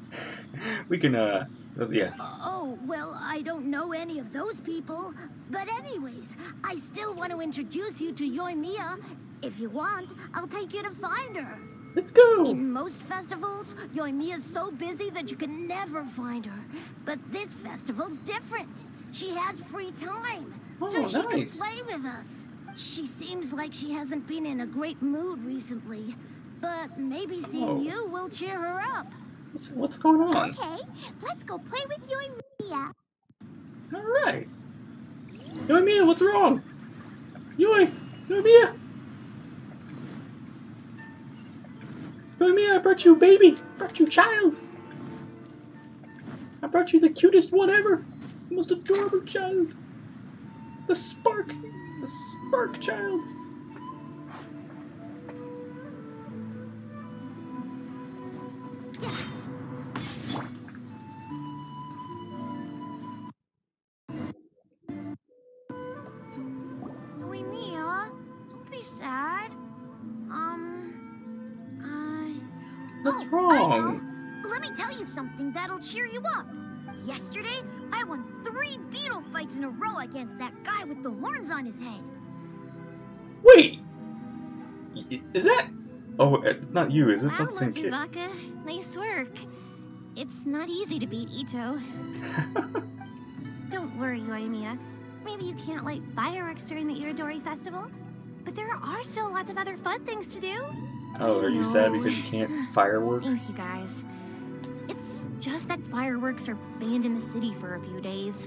We can, yeah. Oh, well, I don't know any of those people. But anyways, I still want to introduce you to Yoimiya. If you want, I'll take you to find her. Let's go! In most festivals, Yoimiya's so busy that you can never find her. But this festival's different. She has free time, so she can play with us. She seems like she hasn't been in a great mood recently. But maybe seeing you will cheer her up. What's going on? Okay, let's go play with Yoimiya. Alright. Yoimiya, what's wrong? Yoimiya! Yoimiya, I brought you a baby. I brought you a child. I brought you the cutest one ever. The most adorable child. The spark child. Yoimiya, don't be sad. What's wrong? Let me tell you something that'll cheer you up. Yesterday, I won 3 beetle fights in a row against that guy with the horns on his head. Wait! Is that... Oh, it's not you, is it? It's not the same kid. Matsuzaka, nice work. It's not easy to beat Ito. Don't worry, Yoimiya. Maybe you can't light fireworks during the Irodori festival, but there are still lots of other fun things to do. Oh, are you sad because you can't firework? Thanks, you guys. It's just that fireworks are banned in the city for a few days.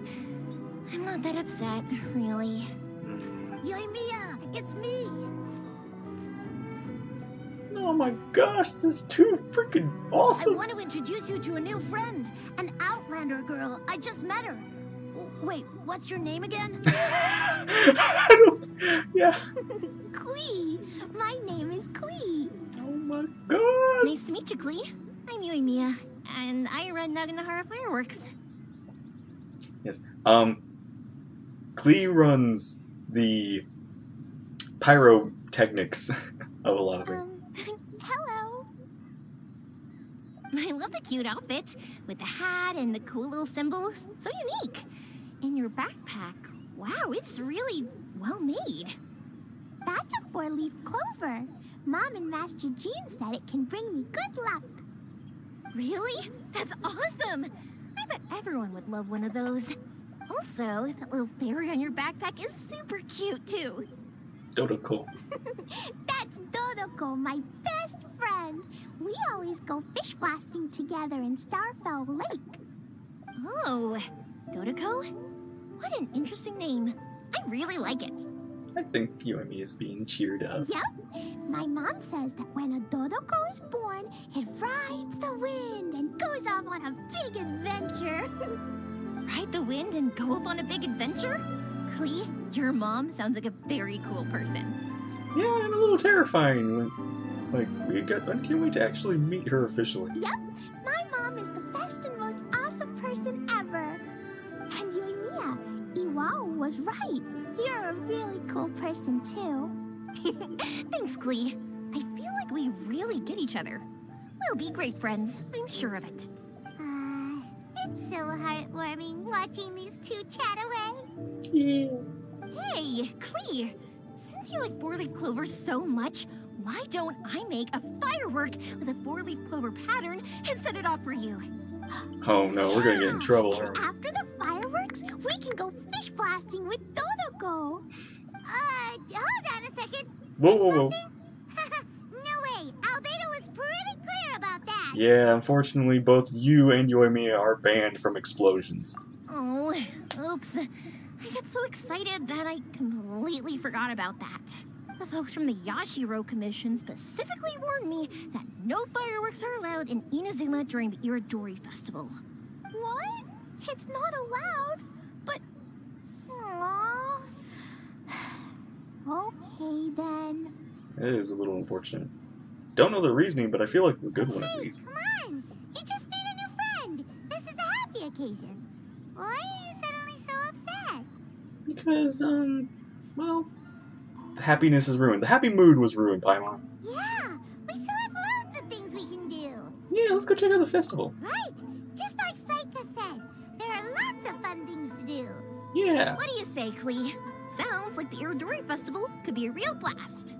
I'm not that upset, really. Yoimiya, it's me. Oh my gosh, this is too freaking awesome! I want to introduce you to a new friend, an Outlander girl. I just met her. Wait, what's your name again? I don't... Yeah. Klee. My name is Klee. Oh my god. Nice to meet you, Klee. I'm Yoimiya, and I run Naganohara Fireworks. Yes. Klee runs the pyrotechnics of a lot of things. Hello. I love the cute outfit, with the hat and the cool little symbols. So unique. And your backpack, wow, it's really well made. That's a 4-leaf clover. Mom and Master Jean said it can bring me good luck. Really? That's awesome! I bet everyone would love one of those. Also, that little fairy on your backpack is super cute, too. Dodoko. That's Dodoko, my best friend. We always go fish blasting together in Starfell Lake. Oh, Dodoko? What an interesting name. I really like it. I think Yoimiya is being cheered up. Yep. My mom says that when a Dodoko is born, it rides the wind and goes off on a big adventure. Ride the wind and go off on a big adventure? Klee, your mom sounds like a very cool person. Yeah, and a little terrifying. When can we actually meet her officially? Yep. My mom is the best and most awesome person ever. And Yoimiya, Iwao was right. You're a really cool person, too. Thanks, Klee. I feel like we really get each other. We'll be great friends. I'm sure of it. It's so heartwarming watching these two chat away. Yeah. Hey, Klee. Since you like 4-leaf clovers so much, why don't I make a firework with a 4-leaf clover pattern and set it off for you? Oh no, we're gonna get in trouble. And after the fireworks, we can go fish blasting with Dodoko. Hold on a second. Whoa. No way. Albedo was pretty clear about that. Yeah, unfortunately, both you and Yoimiya are banned from explosions. Oh, oops. I got so excited that I completely forgot about that. The folks from the Yashiro Commission specifically warned me that no fireworks are allowed in Inazuma during the Irodori Festival. What? It's not allowed? But... Aww. Okay, then. It is a little unfortunate. Don't know the reasoning, but I feel like it's a good one at least. Come on! You just made a new friend! This is a happy occasion. Why are you suddenly so upset? Because, well, the happiness is ruined. The happy mood was ruined, Paimon. Yeah! We still have loads of things we can do! Yeah, let's go check out the festival. Right! Just like Saika said, there are lots of fun things to do. Yeah! What do you say, Klee? Sounds like the Irodori Festival could be a real blast.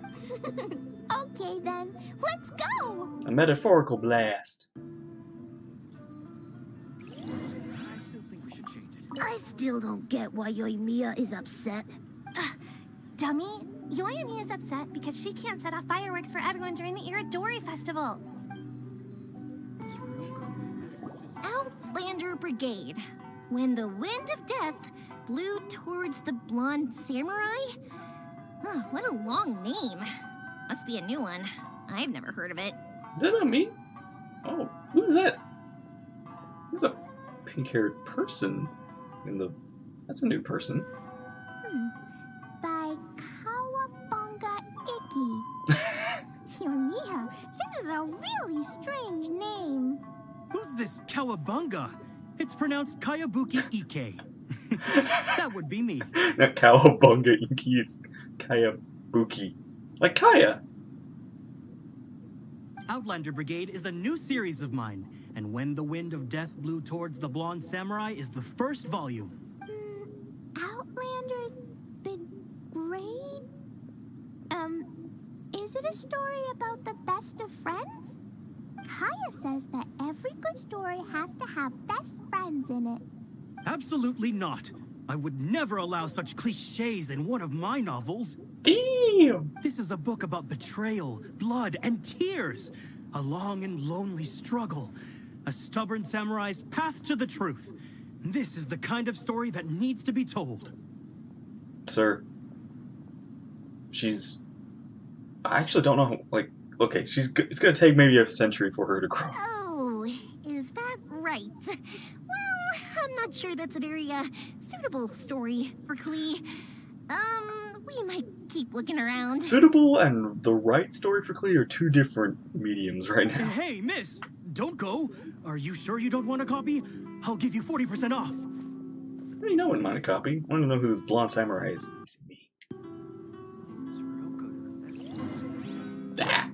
Okay then, let's go! A metaphorical blast. I still don't get why Yoimiya is upset. Dummy, Yoimiya is upset because she can't set off fireworks for everyone during the Irodori festival. Outlander Brigade. When the wind of death blew towards the blonde samurai? Oh, what a long name. Must be a new one. I've never heard of it. Is that not me? Oh, who's that? Who's a pink-haired person in the... That's a new person. By Kawabunga Iki. Yoimiya, this is a really strange name. Who's this Kawabunga? It's pronounced Kayabuki Ike. That would be me. Not Kawabunga Inky, it's Kayabuki. Like Kaya. Outlander Brigade is a new series of mine, and When the Wind of Death Blew Towards the Blonde Samurai is the first volume. Outlander's Brigade? Is it a story about the best of friends? Kaya says that every good story has to have best friends in it. Absolutely not. I would never allow such cliches in one of my novels. Damn! This is a book about betrayal, blood, and tears. A long and lonely struggle. A stubborn samurai's path to the truth. This is the kind of story that needs to be told. Sir. I actually don't know, like, okay, it's gonna take maybe a century for her to grow. Oh, is that right? Well, I'm not sure that's a very, suitable story for Klee. We might keep looking around. Suitable and the right story for Klee are two different mediums right now. Hey, miss! Don't go! Are you sure you don't want a copy? I'll give you 40% off. I already know I wouldn't mind a copy. I want to know who this blonde samurai is. Is it me? Ah.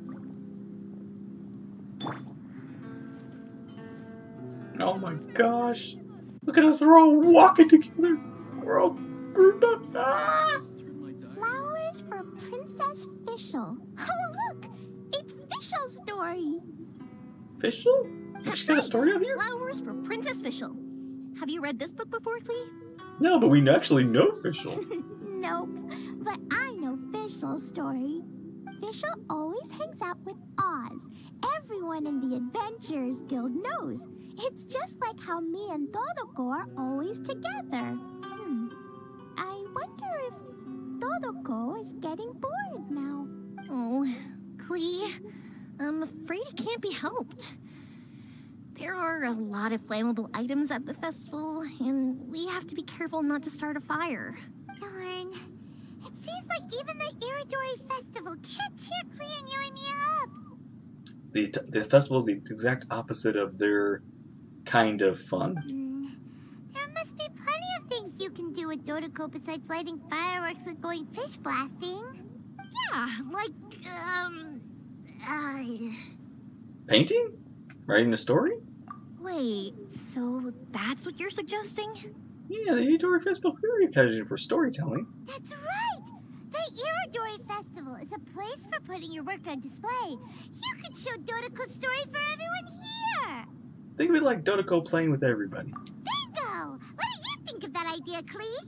Oh my gosh. Look at us, we're all walking together. We're all grouped up. Ah. Flowers for Princess Fischl. Oh look! It's Fischl's story! Fischl? She got a story on here? Flowers for Princess Fischl. Have you read this book before, Klee? No, but we actually know Fischl. Nope, but I know Fischl's story. Fischl always hangs out with Oz. Everyone in the Adventurers Guild knows. It's just like how me and Todoko are always together. I wonder if Todoko is getting bored now. Oh, Klee, I'm afraid it can't be helped. There are a lot of flammable items at the festival, and we have to be careful not to start a fire. Darn. It seems like even the Irodori Festival can't cheer Klee and Yoimiya up. The festival is the exact opposite of their kind of fun. There must be plenty of things you can do with Dodoko besides lighting fireworks and going fish blasting. Yeah, like, Painting? Writing a story? Wait, so that's what you're suggesting? Yeah, the Irodori Festival is a occasion for storytelling. That's right! The Irodori Festival is a place for putting your work on display. You could show Dodoko's story for everyone here! Think of it like Dodoko playing with everybody. Bingo! What do you think of that idea, Klee?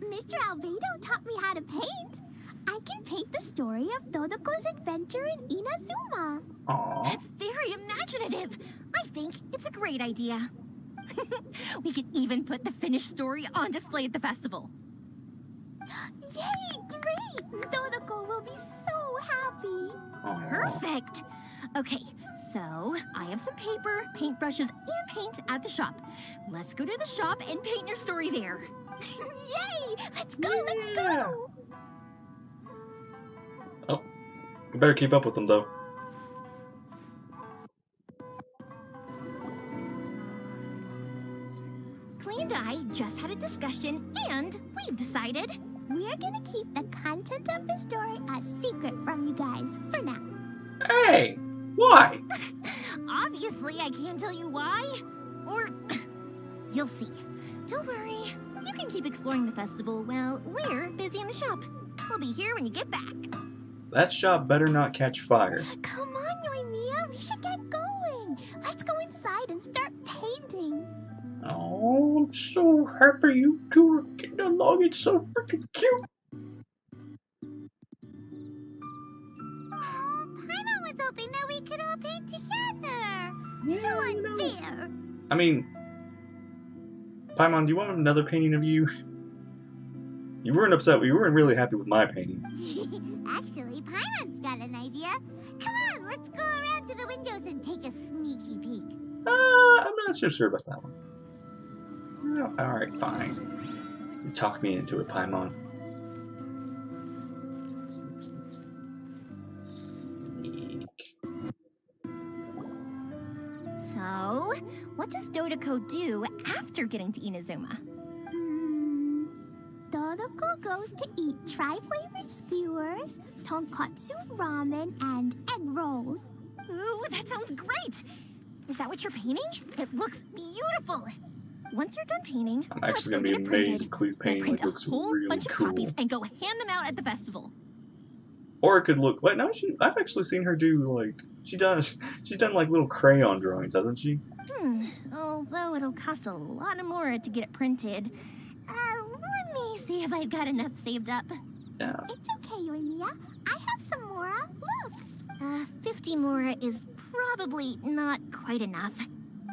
Mr. Albedo taught me how to paint. I can paint the story of Dodoko's adventure in Inazuma. Aww. That's very imaginative. I think it's a great idea. We could even put the finished story on display at the festival. Yay! Great! Dodoko will be so happy. Aww. Perfect. Okay, so I have some paper, paintbrushes, and paint at the shop. Let's go to the shop and paint your story there. Yay! Let's go! Let's go! Oh, we better keep up with them though. Klee and I just had a discussion, and we've decided we're gonna keep the content of the story a secret from you guys for now. Hey! Why? Obviously, I can't tell you why. Or you'll see. Don't worry. You can keep exploring the festival while we're busy in the shop. We'll be here when you get back. That shop better not catch fire. Come on, Yoimiya, we should get going. Let's go inside and start painting. Oh, I'm so happy you two are getting along. It's so freaking cute. Oh, Paimon was hoping that we could all paint together. So unfair. I mean, Paimon, do you want another painting of you? You weren't upset. You weren't really happy with my painting. Actually, Paimon's got an idea. Come on, let's go around to the windows and take a sneaky peek. I'm not so sure about that one. Oh, alright, fine. You talked me into it, Paimon. Sneak. So, what does Dodoko do after getting to Inazuma? Dodoko goes to eat tri-flavored skewers, tonkatsu ramen, and egg rolls. Ooh, that sounds great! Is that what you're painting? It looks beautiful! Once you're done painting, I'm actually gonna be amazed if Clee's painting print looks a whole really bunch of cool. copies and go hand them out at the festival. Or it could look like I've actually seen her do like she's done like little crayon drawings, hasn't she? Although it'll cost a lot more to get it printed. Let me see if I've got enough saved up. Yeah. It's okay, Yoimiya. I have some more. Look. 50 Mora is probably not quite enough.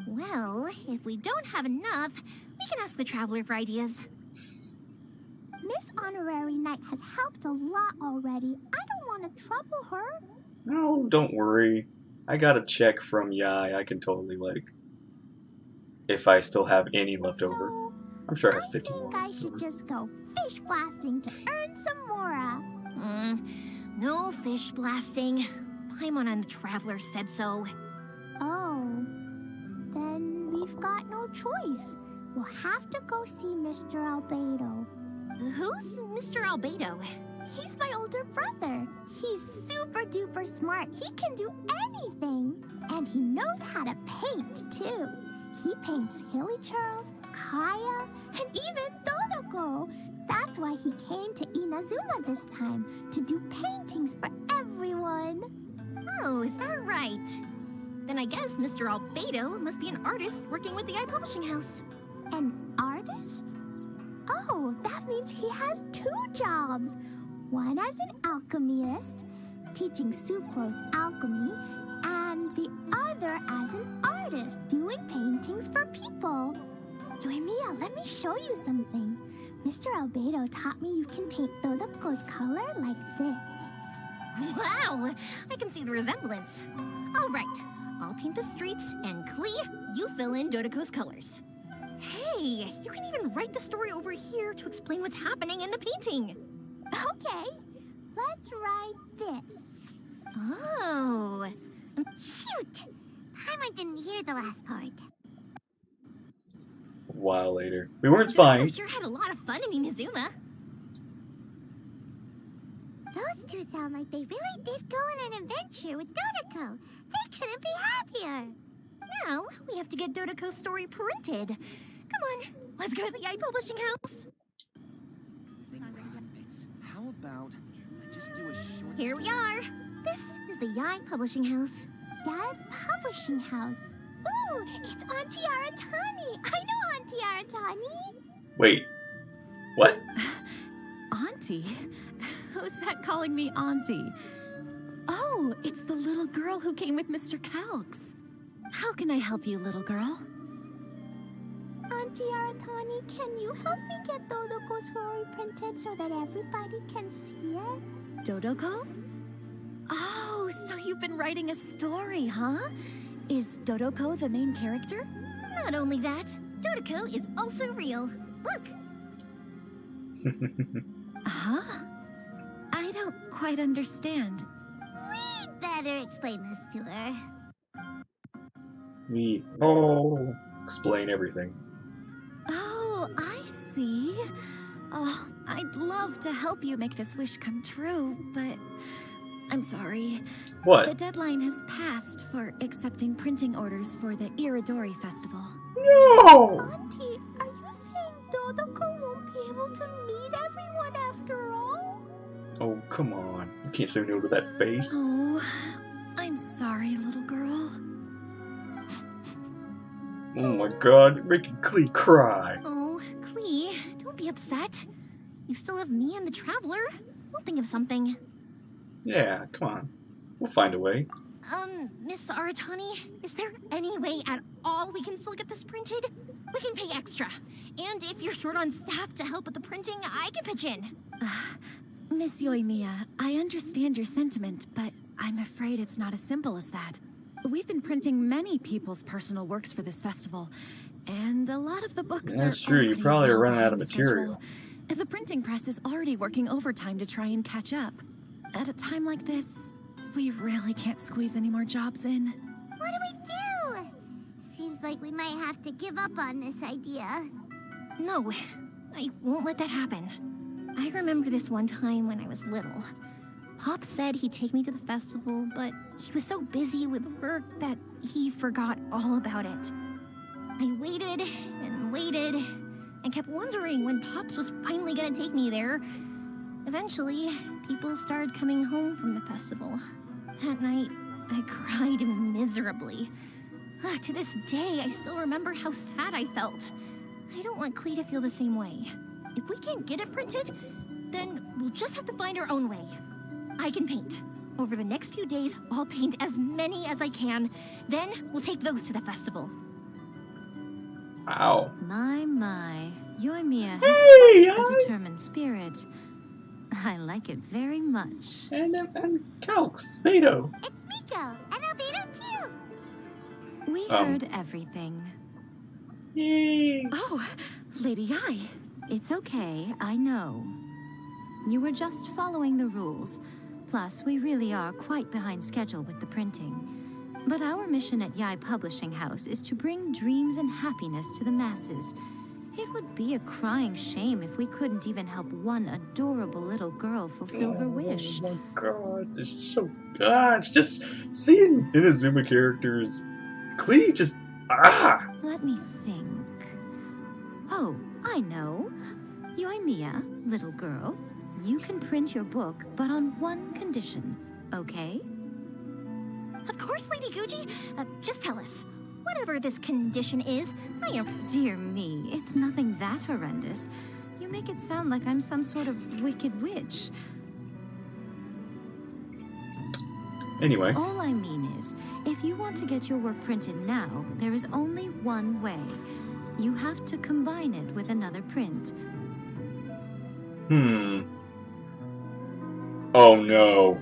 Well, if we don't have enough, we can ask the Traveler for ideas. Miss Honorary Knight has helped a lot already. I don't want to trouble her. No, don't worry. I got a check from Yai. I can totally like if I still have any left over. I'm sure I have 50 more. I should just go fish blasting to earn some Mora. No fish blasting. Paimon and the Traveler said so. Oh, then we've got no choice. We'll have to go see Mr. Albedo. Who's Mr. Albedo? He's my older brother. He's super duper smart. He can do anything. And he knows how to paint, too. He paints Hilly Charles, Kaya, and even Dodoko. That's why he came to Inazuma this time, to do paintings for everyone. Oh, is that right? Then I guess Mr. Albedo must be an artist working with the iPublishing House. An artist? Oh, that means he has 2 jobs. One as an alchemist, teaching Sucrose alchemy, and the other as an artist, doing paintings for people. Yoimiya, let me show you something. Mr. Albedo taught me you can paint Dodoko's color like this. Wow, I can see the resemblance. All right, I'll paint the streets, and Klee, you fill in Dodoko's colors. Hey, you can even write the story over here to explain what's happening in the painting. Okay, let's write this. Oh. Shoot! Paimon didn't hear the last part. A while later. We weren't spying. Dodoko sure had a lot of fun in Inazuma. Those two sound like they really did go on an adventure with Dodoko. They couldn't be happier. Now, we have to get Dodoko's story printed. Come on, let's go to the iPublishing House. How about I just do a short Here we are. This is the Yai Publishing House. Yai Publishing House. Ooh, it's Auntie Aratani. I know Auntie Aratani. Wait. What? Auntie? Who's that calling me Auntie? Oh, it's the little girl who came with Mr. Calx. How can I help you, little girl? Auntie Aratani, can you help me get Dodoko's story printed so that everybody can see it? Dodoko? Oh, so you've been writing a story, huh? Is Dodoko the main character? Not only that, Dodoko is also real. Look! Huh? I don't quite understand. We'd better explain this to her. Explain everything. Oh, I see. Oh, I'd love to help you make this wish come true, but I'm sorry. What? The deadline has passed for accepting printing orders for the Irodori festival. No! Auntie, are you saying Dodoko won't be able to meet everyone after all? Oh, come on. can't say no to that face. Oh, I'm sorry, little girl. Oh my god, you're making Klee cry. Oh, Klee, don't be upset. You still have me and the Traveler. We'll think of something. Yeah, come on. We'll find a way. Miss Aratani, is there any way at all we can still get this printed? We can pay extra. And if you're short on staff to help with the printing, I can pitch in. Miss Yoimiya, I understand your sentiment, but I'm afraid it's not as simple as that. We've been printing many people's personal works for this festival, and a lot of the books are That's true, you already probably are well running out of behind schedule. material. The printing press is already working overtime to try and catch up. At a time like this, we really can't squeeze any more jobs in. What do we do? Seems like we might have to give up on this idea. No, I won't let that happen. I remember this one time when I was little. Pop said he'd take me to the festival, but he was so busy with work that he forgot all about it. I waited and waited and kept wondering when Pops was finally gonna take me there. Eventually, people started coming home from the festival. That night, I cried miserably. To this day, I still remember how sad I felt. I don't want Klee to feel the same way. If we can't get it printed, then we'll just have to find our own way. I can paint. Over the next few days, I'll paint as many as I can. Then we'll take those to the festival. Wow. My. Yoimiya has Hey, quite a determined spirit. I like it very much. And Calx, Beto. It's Miko, and Albedo too. We heard everything. Yay. Oh, Lady Ai. It's okay, I know. You were just following the rules. Plus, we really are quite behind schedule with the printing. But our mission at Yai Publishing House is to bring dreams and happiness to the masses. It would be a crying shame if we couldn't even help one adorable little girl fulfill her wish. Oh my god, this is so it's just seeing Inazuma characters. Klee just Let me think. Oh, I know. Yoimiya, little girl, you can print your book, but on one condition, okay? Of course, Lady Guji. Just tell us. Whatever this condition is, I am... Dear me, it's nothing that horrendous. You make it sound like I'm some sort of wicked witch. Anyway. All I mean is, if you want to get your work printed now, there is only one way. You have to combine it with another print. Oh no.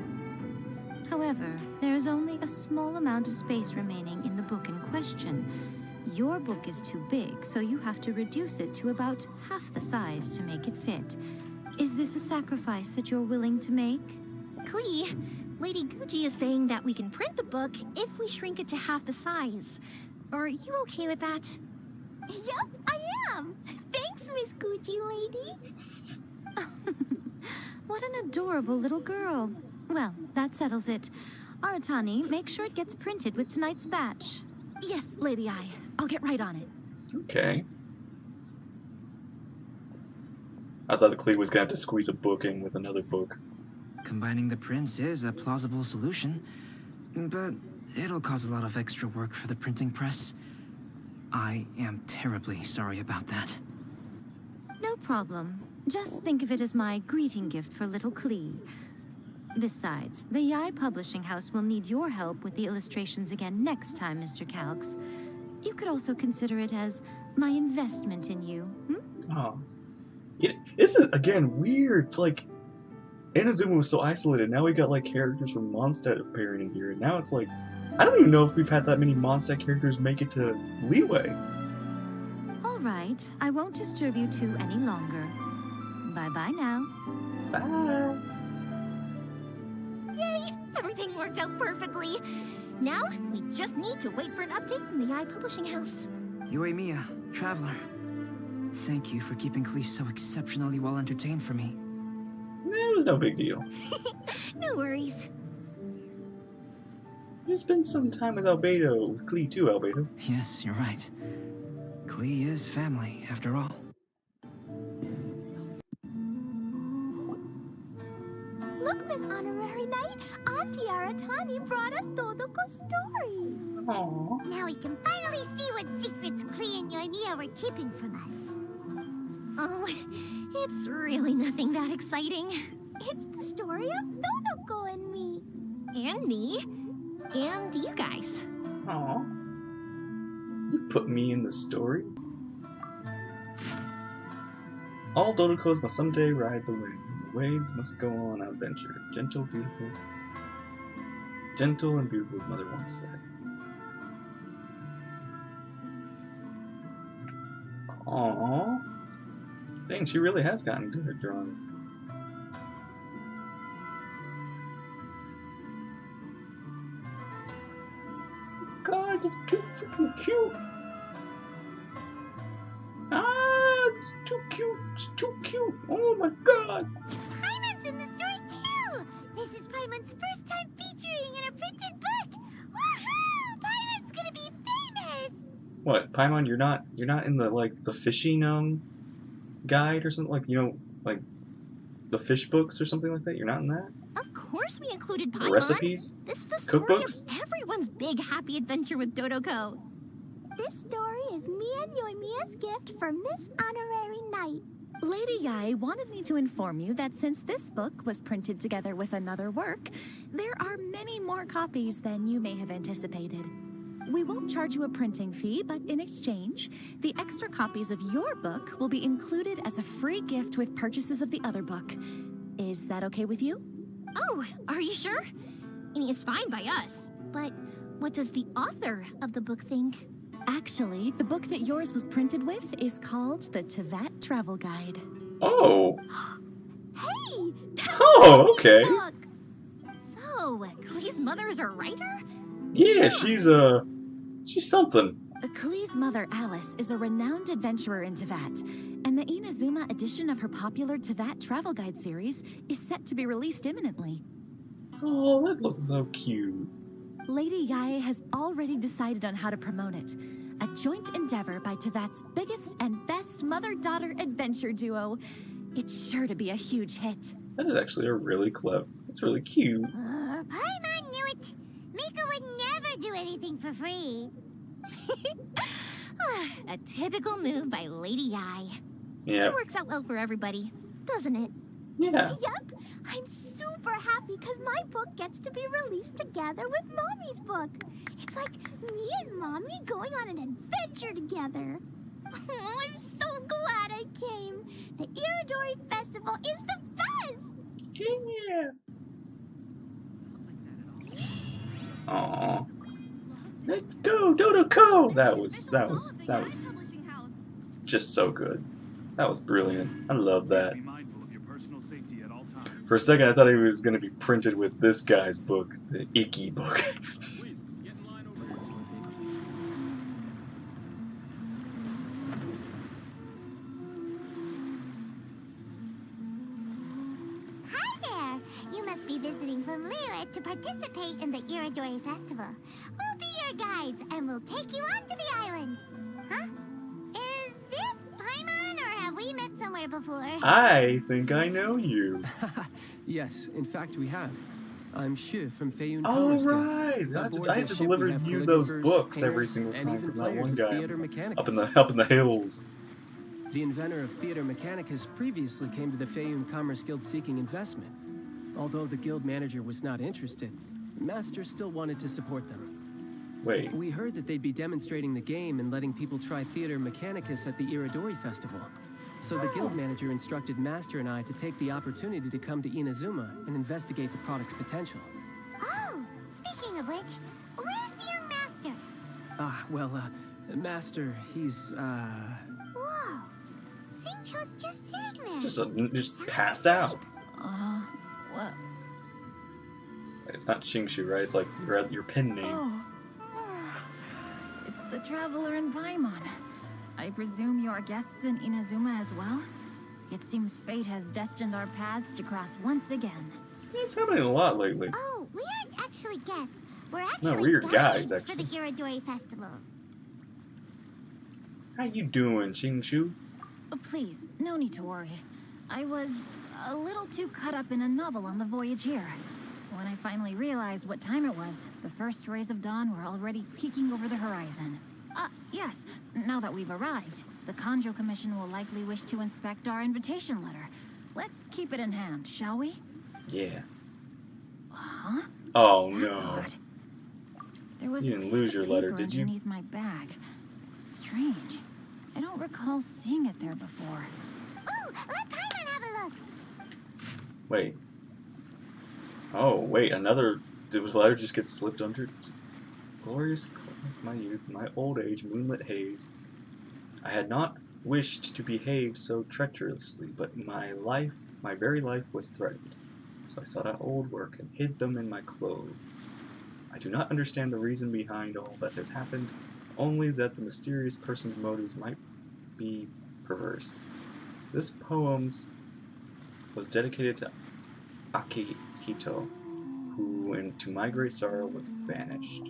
However, there is only a small amount of space remaining in the book in question. Your book is too big, so you have to reduce it to about half the size to make it fit. Is this a sacrifice that you're willing to make? Klee, Lady Guji is saying that we can print the book if we shrink it to half the size. Are you okay with that? Yup, I am. Thanks, Miss Guji lady. What an adorable little girl. Well, that settles it. Aratani, make sure it gets printed with tonight's batch. Yes, Lady Ai. I'll get right on it. Okay. I thought Klee was gonna have to squeeze a book in with another book. Combining the prints is a plausible solution, but it'll cause a lot of extra work for the printing press. I am terribly sorry about that. No problem. Just think of it as my greeting gift for little Klee. Besides, the Yai Publishing House will need your help with the illustrations again next time, Mr. Calx. You could also consider it as my investment in you. Oh. Yeah, this is, again, weird. It's like, Inazuma was so isolated. Now we got, like, characters from Mondstadt appearing in here. And now it's like, I don't even know if we've had that many Mondstadt characters make it to Leeway. All right, I won't disturb you two any longer. Bye-bye now. Bye. Yay! Everything worked out perfectly. Now, we just need to wait for an update from the Yai Publishing House. Yoimiya, Traveler. Thank you for keeping Klee so exceptionally well entertained for me. It was no big deal. No worries. You spend some time with Albedo, with Klee too, Albedo. Yes, you're right. Klee is family, after all. Look, Miss Honorary Knight, Auntie Aratani brought us Todoko's story. Aww. Now we can finally see what secrets Klee and Yoimiya were keeping from us. Oh, it's really nothing that exciting. It's the story of Todoko and me. And me. And you guys. Aww. You put me in the story? All Dodokos must someday ride the wind. The waves must go on adventure. Gentle, beautiful. Gentle and beautiful, as Mother once said. Aww. Dang, she really has gotten good at drawing. God, it's too freaking cute. Ah, it's too cute. It's too cute. Oh my god. Paimon's in the story too. This is Paimon's first time featuring in a printed book. Woohoo! Paimon's gonna be famous. What, Paimon? You're not in the like the fishing guide or something, like, you know, like the fish books or something like that? You're not in that? Of course we included The Paimon. recipes? This is the story Cookbooks? of everyone's big happy adventure with Dodoko. This story is me and Yoimiya's gift for Miss Honorary Knight. Lady Yai wanted me to inform you that since this book was printed together with another work, there are many more copies than you may have anticipated. We won't charge you a printing fee, but in exchange, the extra copies of your book will be included as a free gift with purchases of the other book. Is that okay with you? Oh, are you sure? I mean, it's fine by us. But what does the author of the book think? Actually, the book that yours was printed with is called the Tevat Travel Guide. Oh. Hey! Oh, okay. Book. So, Klee's mother is a writer? Yeah, she's something. Klee's mother, Alice, is a renowned adventurer in Tevat, and the Inazuma edition of her popular Tevat Travel Guide series is set to be released imminently. Oh, that looks so cute. Lady Yai has already decided on how to promote it. A joint endeavor by Tevat's biggest and best mother-daughter adventure duo. It's sure to be a huge hit. That is actually a really clever. It's really cute. Paimon knew it. Mika would never do anything for free. A typical move by Lady Yai. Yeah. It works out well for everybody, doesn't it? Yeah. Yep. I'm super happy because my book gets to be released together with Mommy's book. It's like me and Mommy going on an adventure together. Oh, I'm so glad I came. The Irodori Festival is the best. Yeah. Aww. Let's go, Dodoko! That was just so good. That was brilliant. I love that. For a second, I thought he was going to be printed with this guy's book, the Icky book. Hi there. You must be visiting from Liyue to participate in the Irodori Festival. We'll be your guides and we'll take you onto the island. Huh? Is it Paimon or have we met somewhere before? I think I know you. Yes, in fact we have. I'm Shu from Feiyun Oh, Commerce Guild. right! I had to Aboard the ship, we deliver have you those calligraphers, books every painters, single and time even from that players one of guy Theater Mechanicus. up in the hills. The inventor of Theater Mechanicus previously came to the Feiyun Commerce Guild seeking investment. Although the guild manager was not interested, Master still wanted to support them. Wait. We heard that they'd be demonstrating the game and letting people try Theater Mechanicus at the Irodori Festival. So the guild manager instructed Master and I to take the opportunity to come to Inazuma and investigate the product's potential. Oh, speaking of which, where's the young master? Master, he's, Whoa. Xingqiu's just sitting there. Just passed out. What? It's not Xingshu, right? It's like your pen name. Oh. It's the Traveler in Paimon. I presume you're guests in Inazuma as well? It seems fate has destined our paths to cross once again. It's happening a lot lately. Oh, we aren't actually guests. We're actually we're your guides, for the Irodori Festival. How you doing, Xingshu? Please, no need to worry. I was a little too caught up in a novel on the voyage here. When I finally realized what time it was, the first rays of dawn were already peeking over the horizon. Yes, now that we've arrived, the Kanjo Commission will likely wish to inspect our invitation letter. Let's keep it in hand, shall we? Yeah. Huh? Oh That's no. odd. There was You a didn't piece lose of your letter, paper did you? underneath my bag. Strange. I don't recall seeing it there before. Ooh, let Paimon have a look. Wait. Oh, wait, another... Did the letter just get slipped under? Glorious my youth, my old age, moonlit haze. I had not wished to behave so treacherously, but my very life was threatened. So I sought out old work and hid them in my clothes. I do not understand the reason behind all that has happened, only that the mysterious person's motives might be perverse. This poem was dedicated to Akihito, who, to my great sorrow, was banished.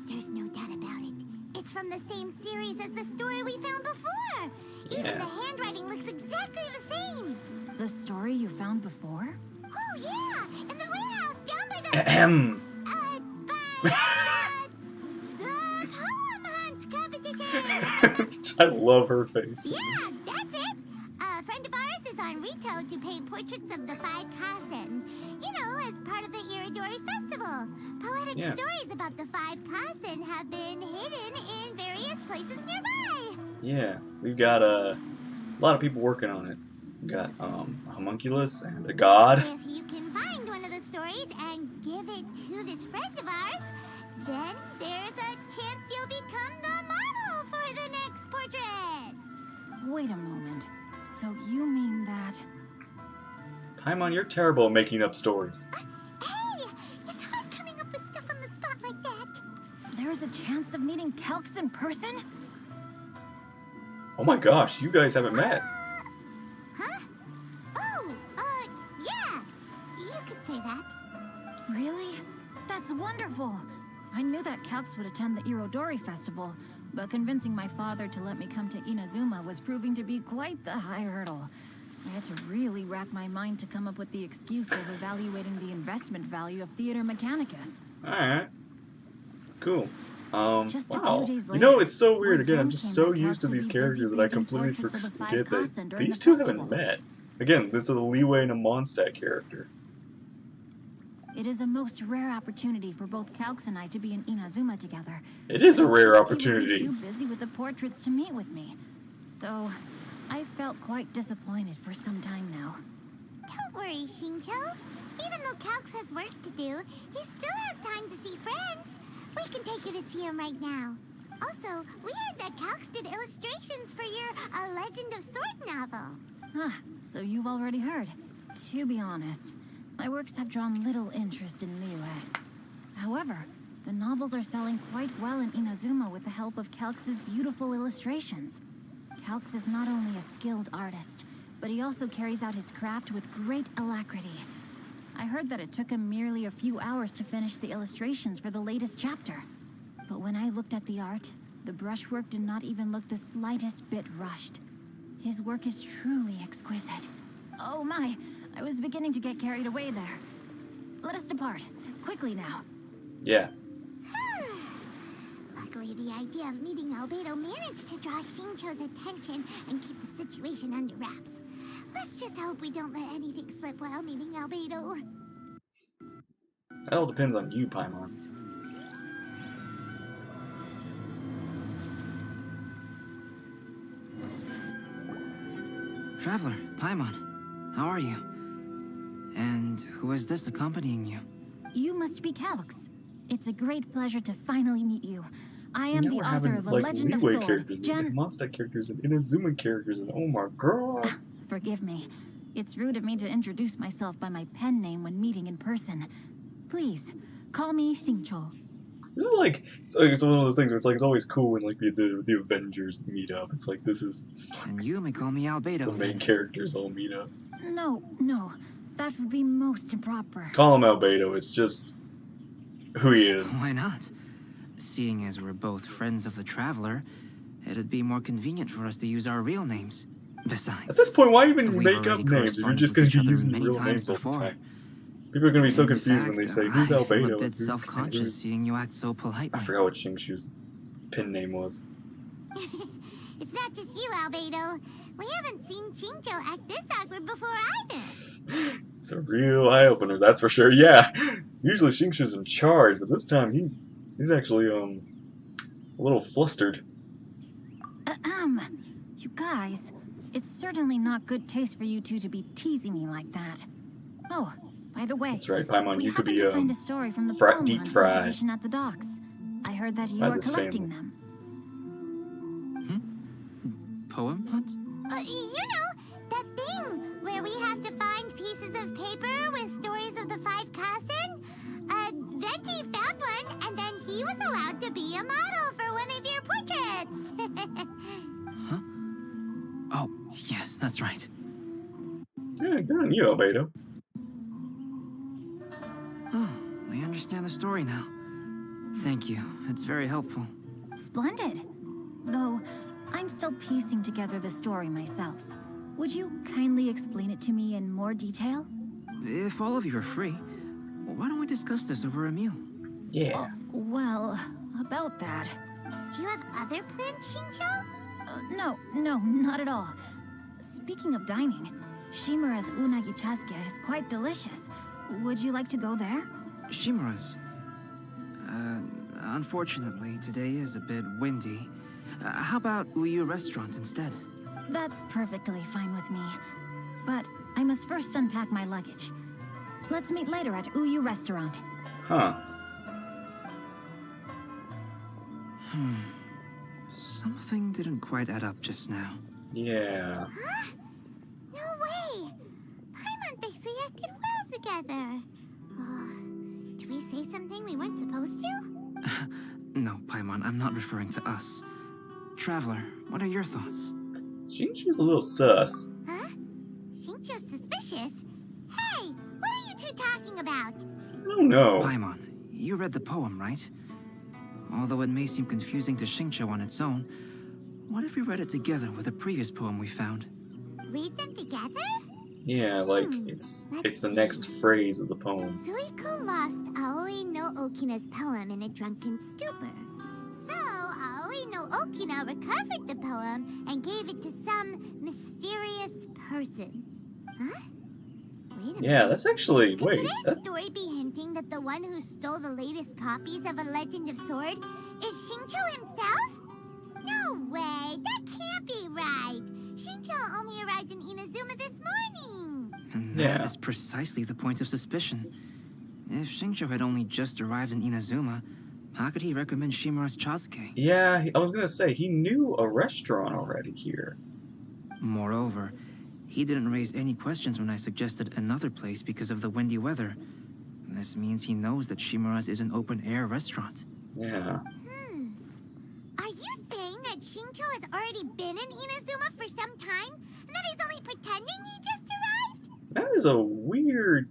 There's no doubt about it. It's from the same series as the story we found before. Even Yeah. the handwriting looks exactly the same. The story you found before? Oh, yeah, in the warehouse down by the... Ahem. the poem hunt competition. I love her face. Yeah, that's it. A friend of ours is on Rito to paint portraits of the five Kasen. You know, as part of the Irodori festival. Poetic stories about the five Kasen have been hidden in various places nearby. Yeah, we've got a lot of people working on it. We've got a homunculus and a god. If you can find one of the stories and give it to this friend of ours, then there's a chance you'll become the model for the next portrait. Wait a moment. So you mean that... Paimon, you're terrible at making up stories. Hey, it's hard coming up with stuff on the spot like that. There's a chance of meeting Calx in person? Oh my gosh, you guys haven't met. Huh? Oh, yeah. You could say that. Really? That's wonderful! I knew that Calx would attend the Irodori festival, but convincing my father to let me come to Inazuma was proving to be quite the high hurdle. I had to really rack my mind to come up with the excuse of evaluating the investment value of Theater Mechanicus. Alright. Cool. Just a Wow. few days You know, later, it's so weird. word Again, I'm then just came so that used to Calx would these be characters busy that I painting completely portraits of the five forget that Kasen during these the two festival. haven't met. Again, this is a Leeway and a Mondstadt character. It is a most rare opportunity for both Calx and I to be in Inazuma together. It is a But it rare seemed he would be opportunity. too busy with the portraits to meet with me. So, I felt quite disappointed for some time now. Don't worry, Shincho. Even though Calx has work to do, he still has time to see friends. We can take you to see him right now. Also, we heard that Calx did illustrations for your A Legend of Sword novel. Ah, so you've already heard. To be honest, my works have drawn little interest in Liyue. However, the novels are selling quite well in Inazuma with the help of Calx's beautiful illustrations. Calx is not only a skilled artist, but he also carries out his craft with great alacrity. I heard that it took him merely a few hours to finish the illustrations for the latest chapter. But when I looked at the art, the brushwork did not even look the slightest bit rushed. His work is truly exquisite. Oh my, I was beginning to get carried away there. Let us depart, quickly now. Yeah. Luckily, the idea of meeting Albedo managed to draw Shincho's attention and keep the situation under wraps. Let's just hope we don't let anything slip while meeting Albedo. That all depends on you, Paimon. Traveler, Paimon, how are you? And who is this accompanying you? You must be Calx. It's a great pleasure to finally meet you. I See, am now the we're author having, of A like, Legend of Leeway Sword, characters, and Mondstadt characters, and Inazuma characters, and oh my god. Forgive me. It's rude of me to introduce myself by my pen name when meeting in person. Please, call me Shincho. This is like it's one of those things where it's always cool when like the Avengers meet up. It's like this is And you may call me Albedo. the main characters all meet up. No, that would be most improper. Call him Albedo. It's just who he is. Why not? Seeing as we're both friends of the Traveler, it'd be more convenient for us to use our real names. Besides, At this point, why even we've make up already names if you're just corresponded going to with be each other using many real times names all the before. time? People are going to be so In confused when fact, they say, who's I feel Albedo a bit and who's self-conscious who's... seeing you act so politely. I forgot what Xingshu's pin name was. It's not just you, Albedo. We haven't seen Xingqiu act this awkward before either. It's a real eye-opener, that's for sure. Yeah, usually Xingshu's in charge, but this time he's actually a little flustered. You guys, it's certainly not good taste for you two to be teasing me like that. Oh, by the way, That's right, Paimon, we you could happened be to find a story from the poem deep hunt fried competition at the docks. I heard that you by are this collecting family. them. Poem hunt? You know, that thing where we have to find pieces of paper with stories of the five Kassen? Venti found one, and then he was allowed to be a model for one of your portraits. Huh? Oh, yes, that's right. Yeah, good on you, Albedo. Oh, I understand the story now. Thank you. It's very helpful. Splendid. Though, I'm still piecing together the story myself. Would you kindly explain it to me in more detail? If all of you are free, why don't we discuss this over a meal? Yeah. Well, about that. Do you have other plans, Xingqiu? No, not at all. Speaking of dining, Shimura's unagi chasuke is quite delicious. Would you like to go there? Shimura's. Unfortunately, today is a bit windy. How about Uyu Restaurant instead? That's perfectly fine with me. But I must first unpack my luggage. Let's meet later at Uyu Restaurant. Huh. Something didn't quite add up just now. Yeah. Huh? No way! Paimon thinks we acted well together. Did we say something we weren't supposed to? No, Paimon, I'm not referring to us. Traveler, what are your thoughts? Xingshu's a little sus. Huh? Xingqiu's suspicious? Hey, what are you two talking about? I don't know. Paimon, you read the poem, right? Although it may seem confusing to Xingqiu on its own, what if we read it together with a previous poem we found? Read them together? Yeah, like, it's the next phrase of the poem. Suiko lost Aoi no Okina's poem in a drunken stupor. So, Aoi no Okina recovered the poem and gave it to some mysterious person. Huh? Wait a Yeah, minute. that's actually, Could wait, today's that, story be hinting that the one who stole the latest copies of A Legend of Sword is Xingqiu himself? No way, that can't be right. Xingqiu only arrived in Inazuma this morning. And that is precisely the point of suspicion. If Xingqiu had only just arrived in Inazuma, how could he recommend Shimura's chasuke? yeah, I was gonna say, he knew a restaurant already here. Moreover, he didn't raise any questions when I suggested another place because of the windy weather. This means he knows that Shimura's is an open-air restaurant. Yeah. Are you saying that Xingqiu has already been in Inazuma for some time? And that he's only pretending he just arrived? That is a weird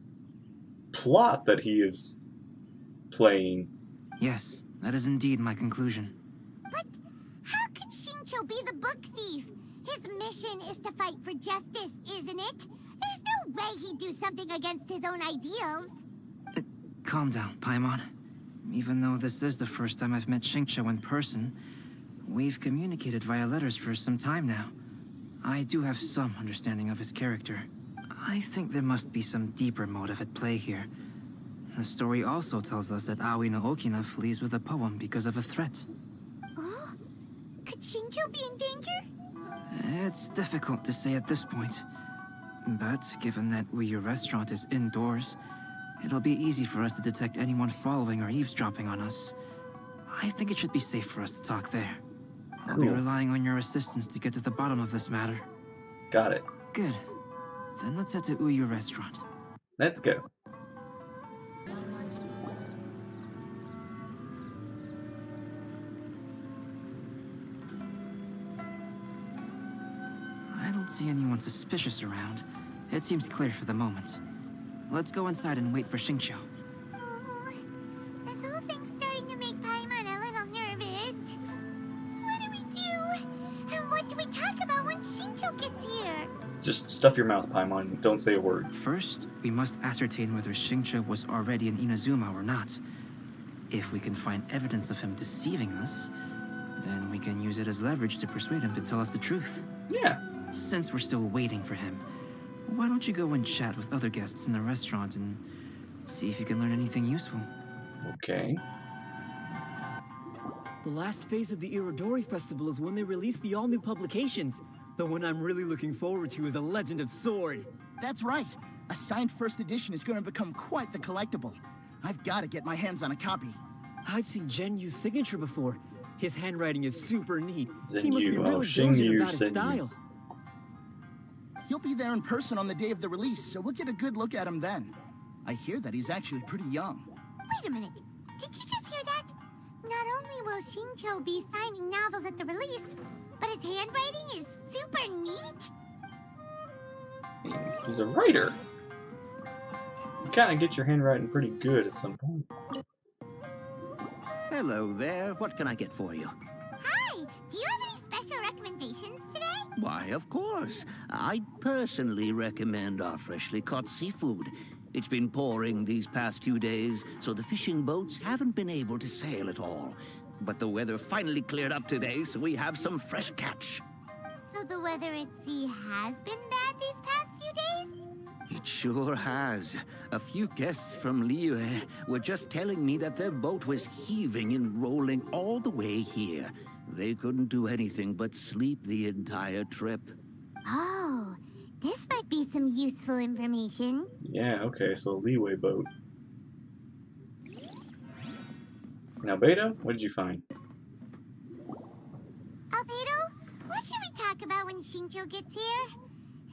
plot that he is playing. Yes, that is indeed my conclusion. But how could Xingqiu be the book thief? His mission is to fight for justice, isn't it? There's no way he'd do something against his own ideals. Calm down, Paimon. Even though this is the first time I've met Xingqiu in person, we've communicated via letters for some time now. I do have some understanding of his character. I think there must be some deeper motive at play here. The story also tells us that Aoi no Okina flees with a poem because of a threat. Oh? Could Xingqiu be in danger? It's difficult to say at this point. But given that Uyu Restaurant is indoors, it'll be easy for us to detect anyone following or eavesdropping on us. I think it should be safe for us to talk there. I'll be Cool. relying on your assistance to get to the bottom of this matter. Got it. Good. Then let's head to Uyu Restaurant. Let's go. I don't see anyone suspicious around. It seems clear for the moment. Let's go inside and wait for Xingqiu. Oh, this whole thing's starting to make Paimon a little nervous. What do we do? And what do we talk about when Xingqiu gets here? Just stuff your mouth, Paimon. Don't say a word. First, we must ascertain whether Xingqiu was already in Inazuma or not. If we can find evidence of him deceiving us, then we can use it as leverage to persuade him to tell us the truth. Yeah. Since we're still waiting for him, why don't you go and chat with other guests in the restaurant and see if you can learn anything useful? Okay. The last phase of the Irodori Festival is when they release the all-new publications. The one I'm really looking forward to is A Legend of Sword. That's right. A signed first edition is going to become quite the collectible. I've got to get my hands on a copy. I've seen Genyu's signature before. His handwriting is super neat. Zenyu, He must be really diligent about his style. He'll be there in person on the day of the release, so we'll get a good look at him then. I hear that he's actually pretty young. Wait a minute. Did you just hear that? Not only will Xingqiu be signing novels at the release, but his handwriting is super neat. He's a writer. You kind of get your handwriting pretty good at some point. Hello there. What can I get for you? Hi. Do you have any special recommendations today? Why, of course. I personally recommend our freshly caught seafood. It's been pouring these past 2 days, so the fishing boats haven't been able to sail at all. But the weather finally cleared up today, so we have some fresh catch. So the weather at sea has been bad these past few days? It sure has. A few guests from Liyue were just telling me that their boat was heaving and rolling all the way here. They couldn't do anything but sleep the entire trip. Oh, this might be some useful information. Yeah, okay, so a leeway boat. Now, Beta, what did you find? Albedo, what should we talk about when Xingqiu gets here?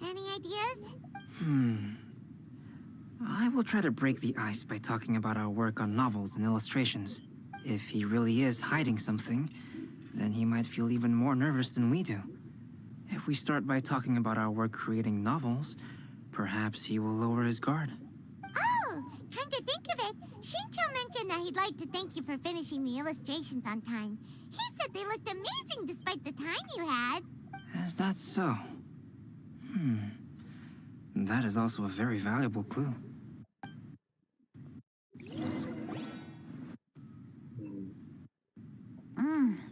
Any ideas? I will try to break the ice by talking about our work on novels and illustrations. If he really is hiding something, then he might feel even more nervous than we do. If we start by talking about our work creating novels, perhaps he will lower his guard. Oh, come to think of it, Xingqiu mentioned that he'd like to thank you for finishing the illustrations on time. He said they looked amazing despite the time you had. Is that so? That is also a very valuable clue.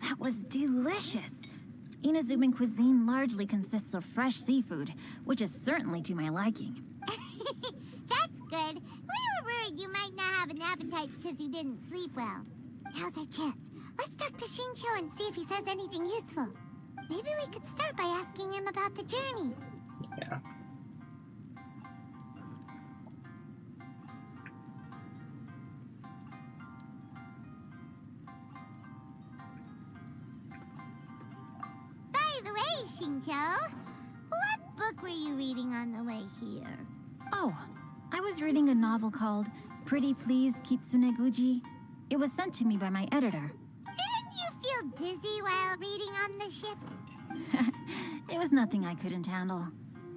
That was delicious. Inazuman cuisine largely consists of fresh seafood, which is certainly to my liking. That's good. We were worried you might not have an appetite because you didn't sleep well. Now's our chance. Let's talk to Xingqiu and see if he says anything useful. Maybe we could start by asking him about the journey. Yeah. By the way, Xingqiu, what book were you reading on the way here? Oh, I was reading a novel called Pretty Please Kitsune Guji. It was sent to me by my editor. Didn't you feel dizzy while reading on the ship? It was nothing I couldn't handle.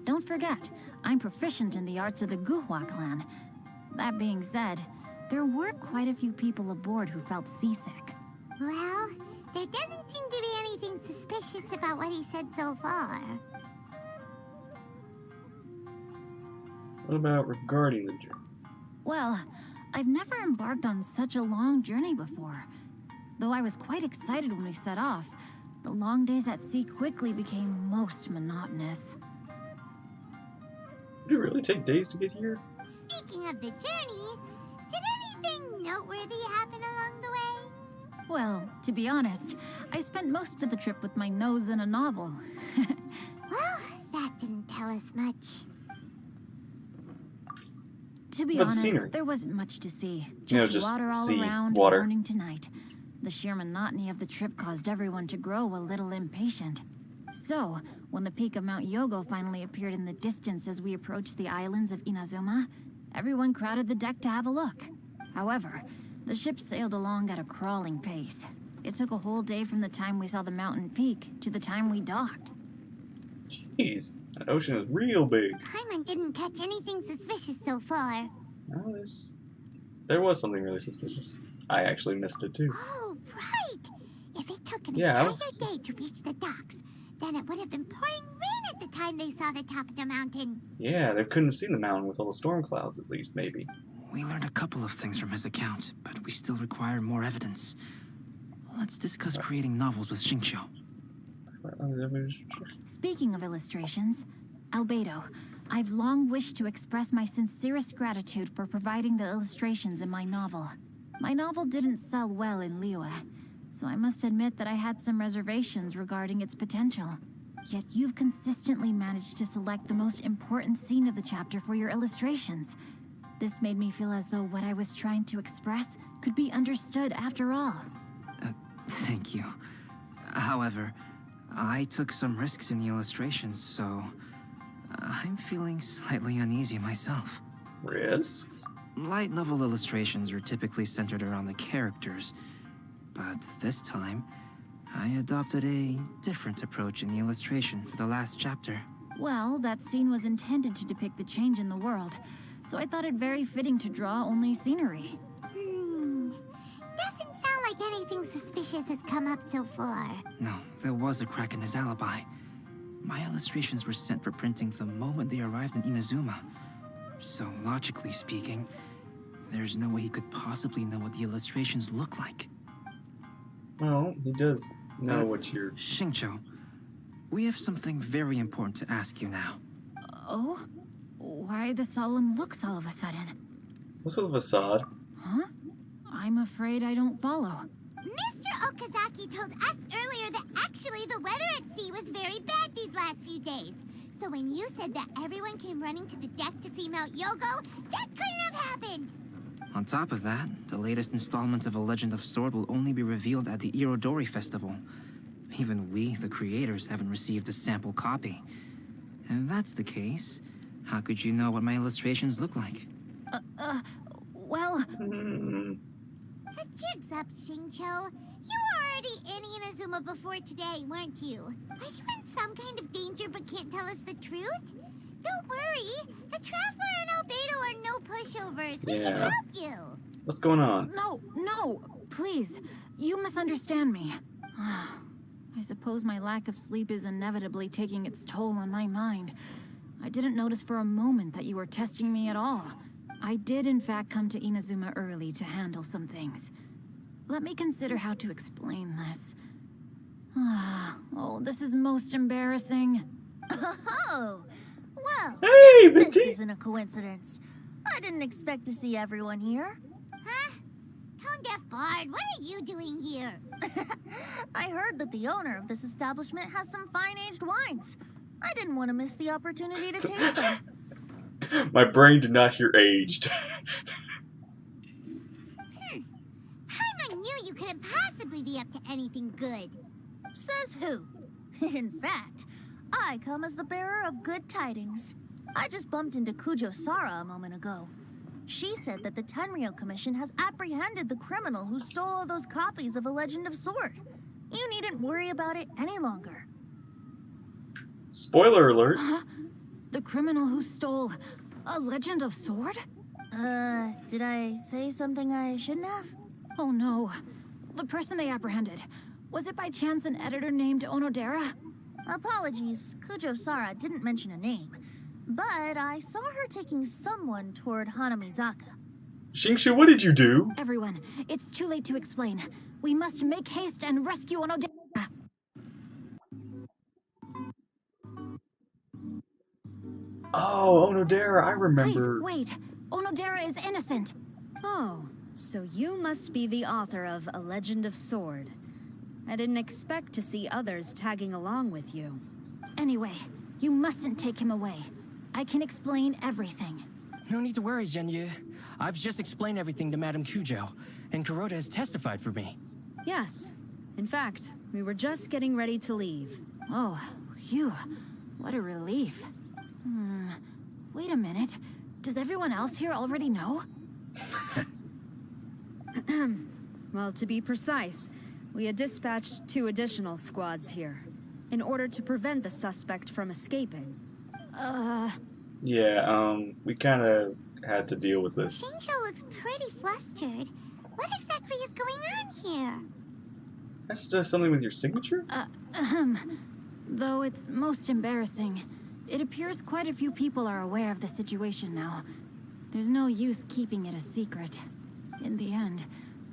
Don't forget, I'm proficient in the arts of the Guhua clan. That being said, there were quite a few people aboard who felt seasick. Well, there doesn't seem to be anything suspicious about what he said so far. What about regarding the journey? Well, I've never embarked on such a long journey before. Though I was quite excited when we set off, the long days at sea quickly became most monotonous. Did it really take days to get here? Speaking of the journey, did anything noteworthy happen along the way? Well, to be honest, I spent most of the trip with my nose in a novel. Well, that didn't tell us much. To be honest, there wasn't much to see. Just water all around, morning to night. The sheer monotony of the trip caused everyone to grow a little impatient. So, when the peak of Mount Yogo finally appeared in the distance as we approached the islands of Inazuma, everyone crowded the deck to have a look. However, the ship sailed along at a crawling pace. It took a whole day from the time we saw the mountain peak to the time we docked. Jeez, that ocean is real big. Paimon didn't catch anything suspicious so far. No, there was something really suspicious. I actually missed it too. Oh, right! If it took an entire day to reach the docks, Then it would have been pouring rain at the time they saw the top of the mountain. Yeah, they couldn't have seen the mountain with all the storm clouds, at least, maybe. We learned a couple of things from his account, but we still require more evidence. Let's discuss creating novels with Xingqiu. Speaking of illustrations, Albedo, I've long wished to express my sincerest gratitude for providing the illustrations in my novel. My novel didn't sell well in Liyue, so I must admit that I had some reservations regarding its potential. Yet you've consistently managed to select the most important scene of the chapter for your illustrations. This made me feel as though what I was trying to express could be understood after all. Thank you. However, I took some risks in the illustrations, so I'm feeling slightly uneasy myself. Risks? Light novel illustrations are typically centered around the characters, but this time, I adopted a different approach in the illustration for the last chapter. Well, that scene was intended to depict the change in the world, so I thought it very fitting to draw only scenery. Doesn't sound like anything suspicious has come up so far. No, there was a crack in his alibi. My illustrations were sent for printing the moment they arrived in Inazuma. So, logically speaking, there's no way he could possibly know what the illustrations look like. Well, he does know what you're... Xingqiu, we have something very important to ask you now. Oh? Why the solemn looks all of a sudden? What's with the facade? Huh? I'm afraid I don't follow. Mr. Okazaki told us earlier that actually the weather at sea was very bad these last few days. So when you said that everyone came running to the deck to see Mount Yogo, that couldn't have happened! On top of that, the latest installment of A Legend of Sword will only be revealed at the Irodori festival. Even we, the creators, haven't received a sample copy. And if that's the case, how could you know what my illustrations look like? Well... The jig's up, Xingqiu. You were already in Inazuma before today, weren't you? Are you in some kind of danger but can't tell us the truth? Don't worry. The Traveler and Albedo are no pushovers. We can help you. What's going on? No, please. You misunderstand me. I suppose my lack of sleep is inevitably taking its toll on my mind. I didn't notice for a moment that you were testing me at all. I did in fact come to Inazuma early to handle some things. Let me consider how to explain this. Oh, this is most embarrassing. Oh, well, hey, this isn't a coincidence. I didn't expect to see everyone here. Huh? Tone-deaf Bard, what are you doing here? I heard that the owner of this establishment has some fine-aged wines. I didn't want to miss the opportunity to taste them. My brain did not hear aged. Paimon knew you couldn't possibly be up to anything good. Says who? In fact, I come as the bearer of good tidings. I just bumped into Kujo Sara a moment ago. She said that the Tenryou Commission has apprehended the criminal who stole all those copies of A Legend of Sword. You needn't worry about it any longer. Spoiler alert. The criminal who stole A Legend of Sword? Did I say something I shouldn't have? Oh no. The person they apprehended. Was it by chance an editor named Onodera? Apologies, Kujo Sara didn't mention a name. But I saw her taking someone toward Hanamizaka. Xingqiu, what did you do? Everyone, it's too late to explain. We must make haste and rescue Onodera. Oh, Onodera, I remember. Please, wait. Onodera is innocent. Oh, so you must be the author of A Legend of Sword. I didn't expect to see others tagging along with you. Anyway, you mustn't take him away. I can explain everything. No need to worry, Zhenyu. I've just explained everything to Madame Kujo, and Kuroda has testified for me. Yes. In fact, we were just getting ready to leave. Oh, phew. What a relief. Wait a minute. Does everyone else here already know? Well, to be precise, we had dispatched 2 additional squads here, in order to prevent the suspect from escaping. Yeah, we kind of had to deal with this. Xingqiu looks pretty flustered. What exactly is going on here? That's just something with your signature? Though it's most embarrassing, it appears quite a few people are aware of the situation now. There's no use keeping it a secret. In the end,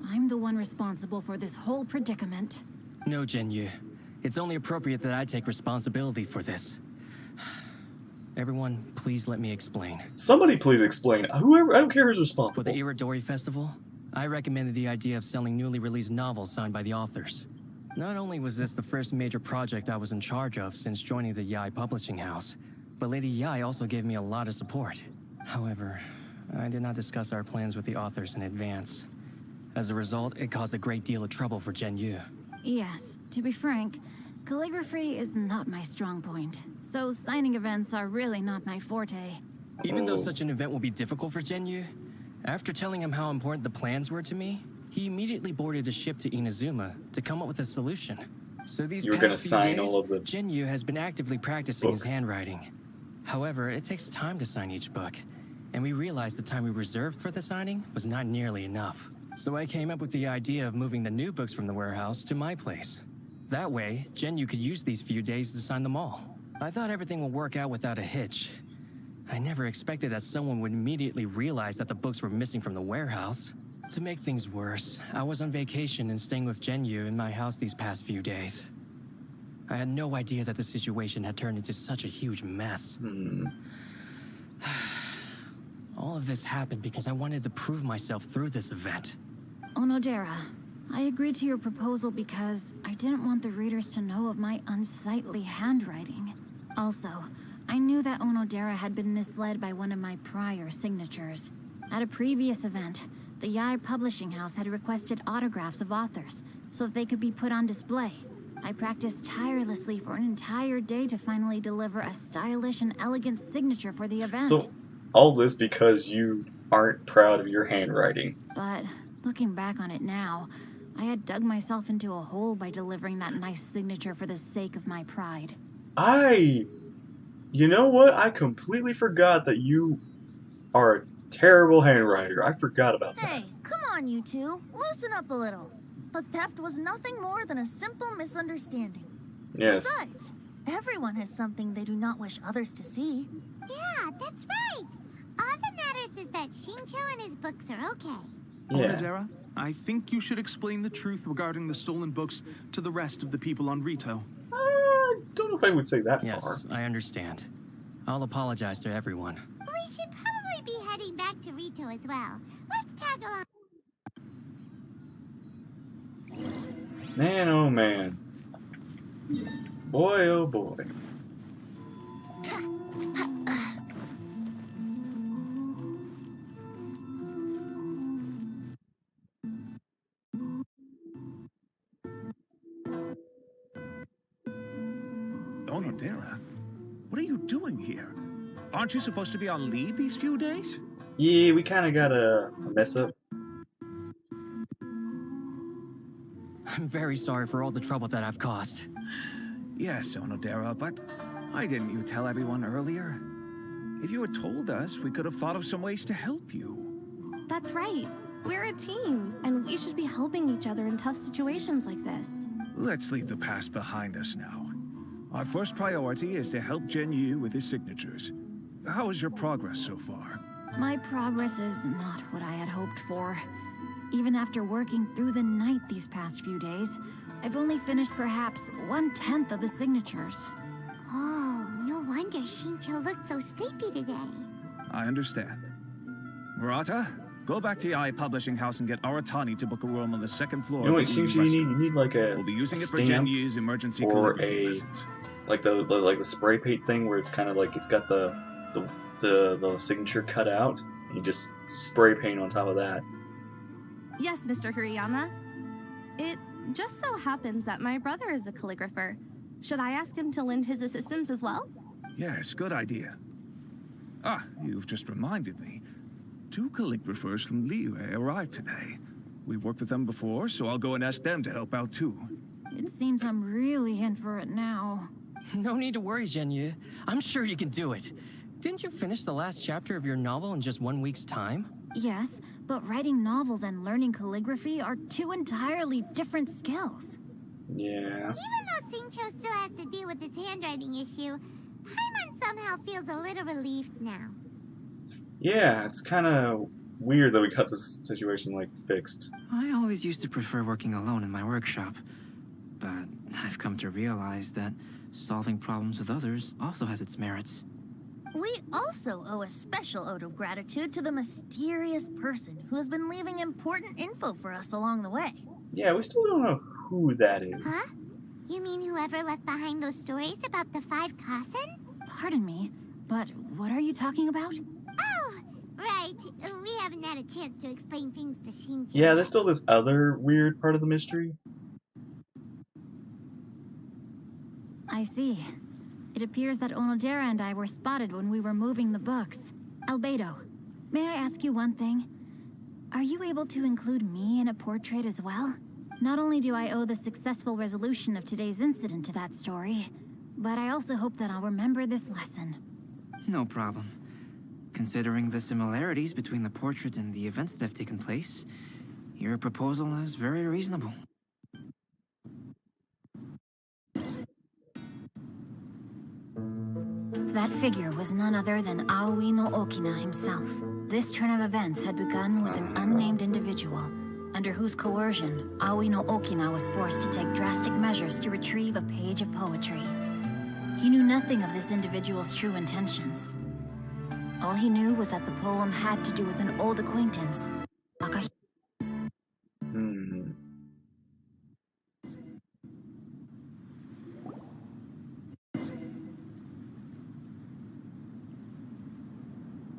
I'm the one responsible for this whole predicament. No, Jinyu. It's only appropriate that I take responsibility for this. Everyone, please let me explain. Somebody please explain. Whoever, I don't care who's responsible. For the Irodori Festival, I recommended the idea of selling newly released novels signed by the authors. Not only was this the first major project I was in charge of since joining the Yai publishing house, but Lady Yai also gave me a lot of support. However, I did not discuss our plans with the authors in advance. As a result, it caused a great deal of trouble for Jinyu. Yes, to be frank, calligraphy is not my strong point, so signing events are really not my forte. Even though such an event will be difficult for Jinyu, after telling him how important the plans were to me, he immediately boarded a ship to Inazuma to come up with a solution. So these past few days, Jinyu has been actively practicing his handwriting. However, it takes time to sign each book, and we realized the time we reserved for the signing was not nearly enough. So I came up with the idea of moving the new books from the warehouse to my place. That way, Jinyu could use these few days to sign them all. I thought everything would work out without a hitch. I never expected that someone would immediately realize that the books were missing from the warehouse. To make things worse, I was on vacation and staying with Jinyu in my house these past few days. I had no idea that the situation had turned into such a huge mess. All of this happened because I wanted to prove myself through this event. Onodera, I agreed to your proposal because I didn't want the readers to know of my unsightly handwriting. Also, I knew that Onodera had been misled by one of my prior signatures. At a previous event, the Yai publishing house had requested autographs of authors so that they could be put on display. I practiced tirelessly for an entire day to finally deliver a stylish and elegant signature for the event. So, all this because you aren't proud of your handwriting. But looking back on it now, I had dug myself into a hole by delivering that nice signature for the sake of my pride. You know what? I completely forgot that you are a terrible handwriter. I forgot about that. Hey, come on, you two. Loosen up a little. The theft was nothing more than a simple misunderstanding. Yes. Besides, everyone has something they do not wish others to see. Yeah, that's right. All that matters is that Shincho and his books are okay. Onodera, I think you should explain the truth regarding the stolen books to the rest of the people on Rito. I don't know if I would say that far. Yes, I understand. I'll apologize to everyone. We should probably be heading back to Rito as well. Let's tag along. Man, oh man. Boy, oh boy. Onodera, what are you doing here? Aren't you supposed to be on leave these few days? Yeah, we kind of got a mess up. I'm very sorry for all the trouble that I've caused. Yes, Onodera, but why didn't you tell everyone earlier? If you had told us, we could have thought of some ways to help you. That's right. We're a team, and we should be helping each other in tough situations like this. Let's leave the past behind us now. Our first priority is to help Jinyu with his signatures. How is your progress so far? My progress is not what I had hoped for. Even after working through the night these past few days, I've only finished perhaps 1/10 of the signatures. Oh, no wonder Shincho looked so sleepy today. I understand. Murata, go back to Yai Publishing House and get Aratani to book a room on the second floor. You know what Shincho you need? You need like a We'll be using it for stamp Jinyu's emergency or calligraphy a lessons. like the spray paint thing where it's kind of like it's got the signature cut out and you just spray paint on top of that. Yes, Mr. Hirayama. It just so happens that my brother is a calligrapher. Should I ask him to lend his assistance as well? Yes, good idea. Ah, you've just reminded me. 2 calligraphers from Liyue arrived today. We've worked with them before, so I'll go and ask them to help out too. It seems I'm really in for it now. No need to worry, Jinyu. I'm sure you can do it. Didn't you finish the last chapter of your novel in just 1 week's time? Yes, but writing novels and learning calligraphy are 2 entirely different skills. Yeah. Even though Xingqiu still has to deal with his handwriting issue, Paimon somehow feels a little relieved now. Yeah, it's kind of weird that we got this situation, like, fixed. I always used to prefer working alone in my workshop, but I've come to realize that solving problems with others also has its merits. We also owe a special ode of gratitude to the mysterious person who has been leaving important info for us along the way. Yeah, we still don't know who that is. Huh? You mean whoever left behind those stories about the 5 Kasen? Pardon me, but what are you talking about? Oh, right. We haven't had a chance to explain things to Xingqiu. Yeah, there's still this other weird part of the mystery. I see. It appears that Onodera and I were spotted when we were moving the books. Albedo, may I ask you one thing? Are you able to include me in a portrait as well? Not only do I owe the successful resolution of today's incident to that story, but I also hope that I'll remember this lesson. No problem. Considering the similarities between the portrait and the events that have taken place, your proposal is very reasonable. That figure was none other than Aoi no Okina himself. This turn of events had begun with an unnamed individual, under whose coercion, Aoi no Okina was forced to take drastic measures to retrieve a page of poetry. He knew nothing of this individual's true intentions. All he knew was that the poem had to do with an old acquaintance, Akahi.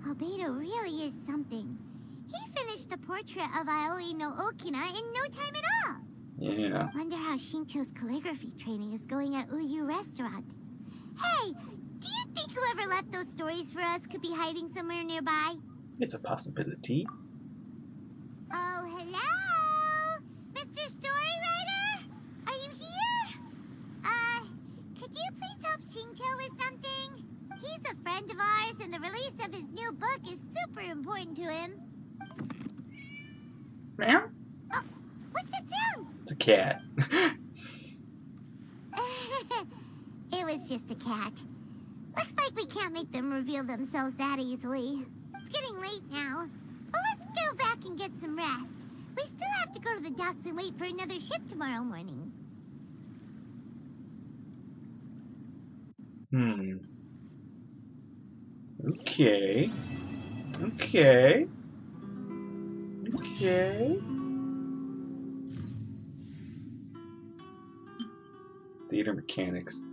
Albedo really is something. He finished the portrait of Aoi no Okina in no time at all. Yeah. Wonder how Xingqiu's calligraphy training is going at Uyu Restaurant. Hey, do you think whoever left those stories for us could be hiding somewhere nearby? It's a possibility. Oh, hello? Mr. Storywriter? Are you here? Could you please help Xingqiu with something? He's a friend of ours, and the release of his new book is super important to him. Meow? Oh, what's that sound? It's a cat. It was just a cat. Looks like we can't make them reveal themselves that easily. It's getting late now. But let's go back and get some rest. We still have to go to the docks and wait for another ship tomorrow morning. Okay. Okay. Okay. Theater mechanics.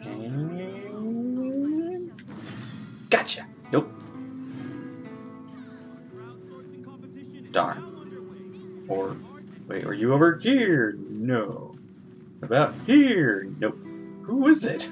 And... Gotcha. Nope. Darn. Or, wait, are you over here? No. About here? Nope. Who is it?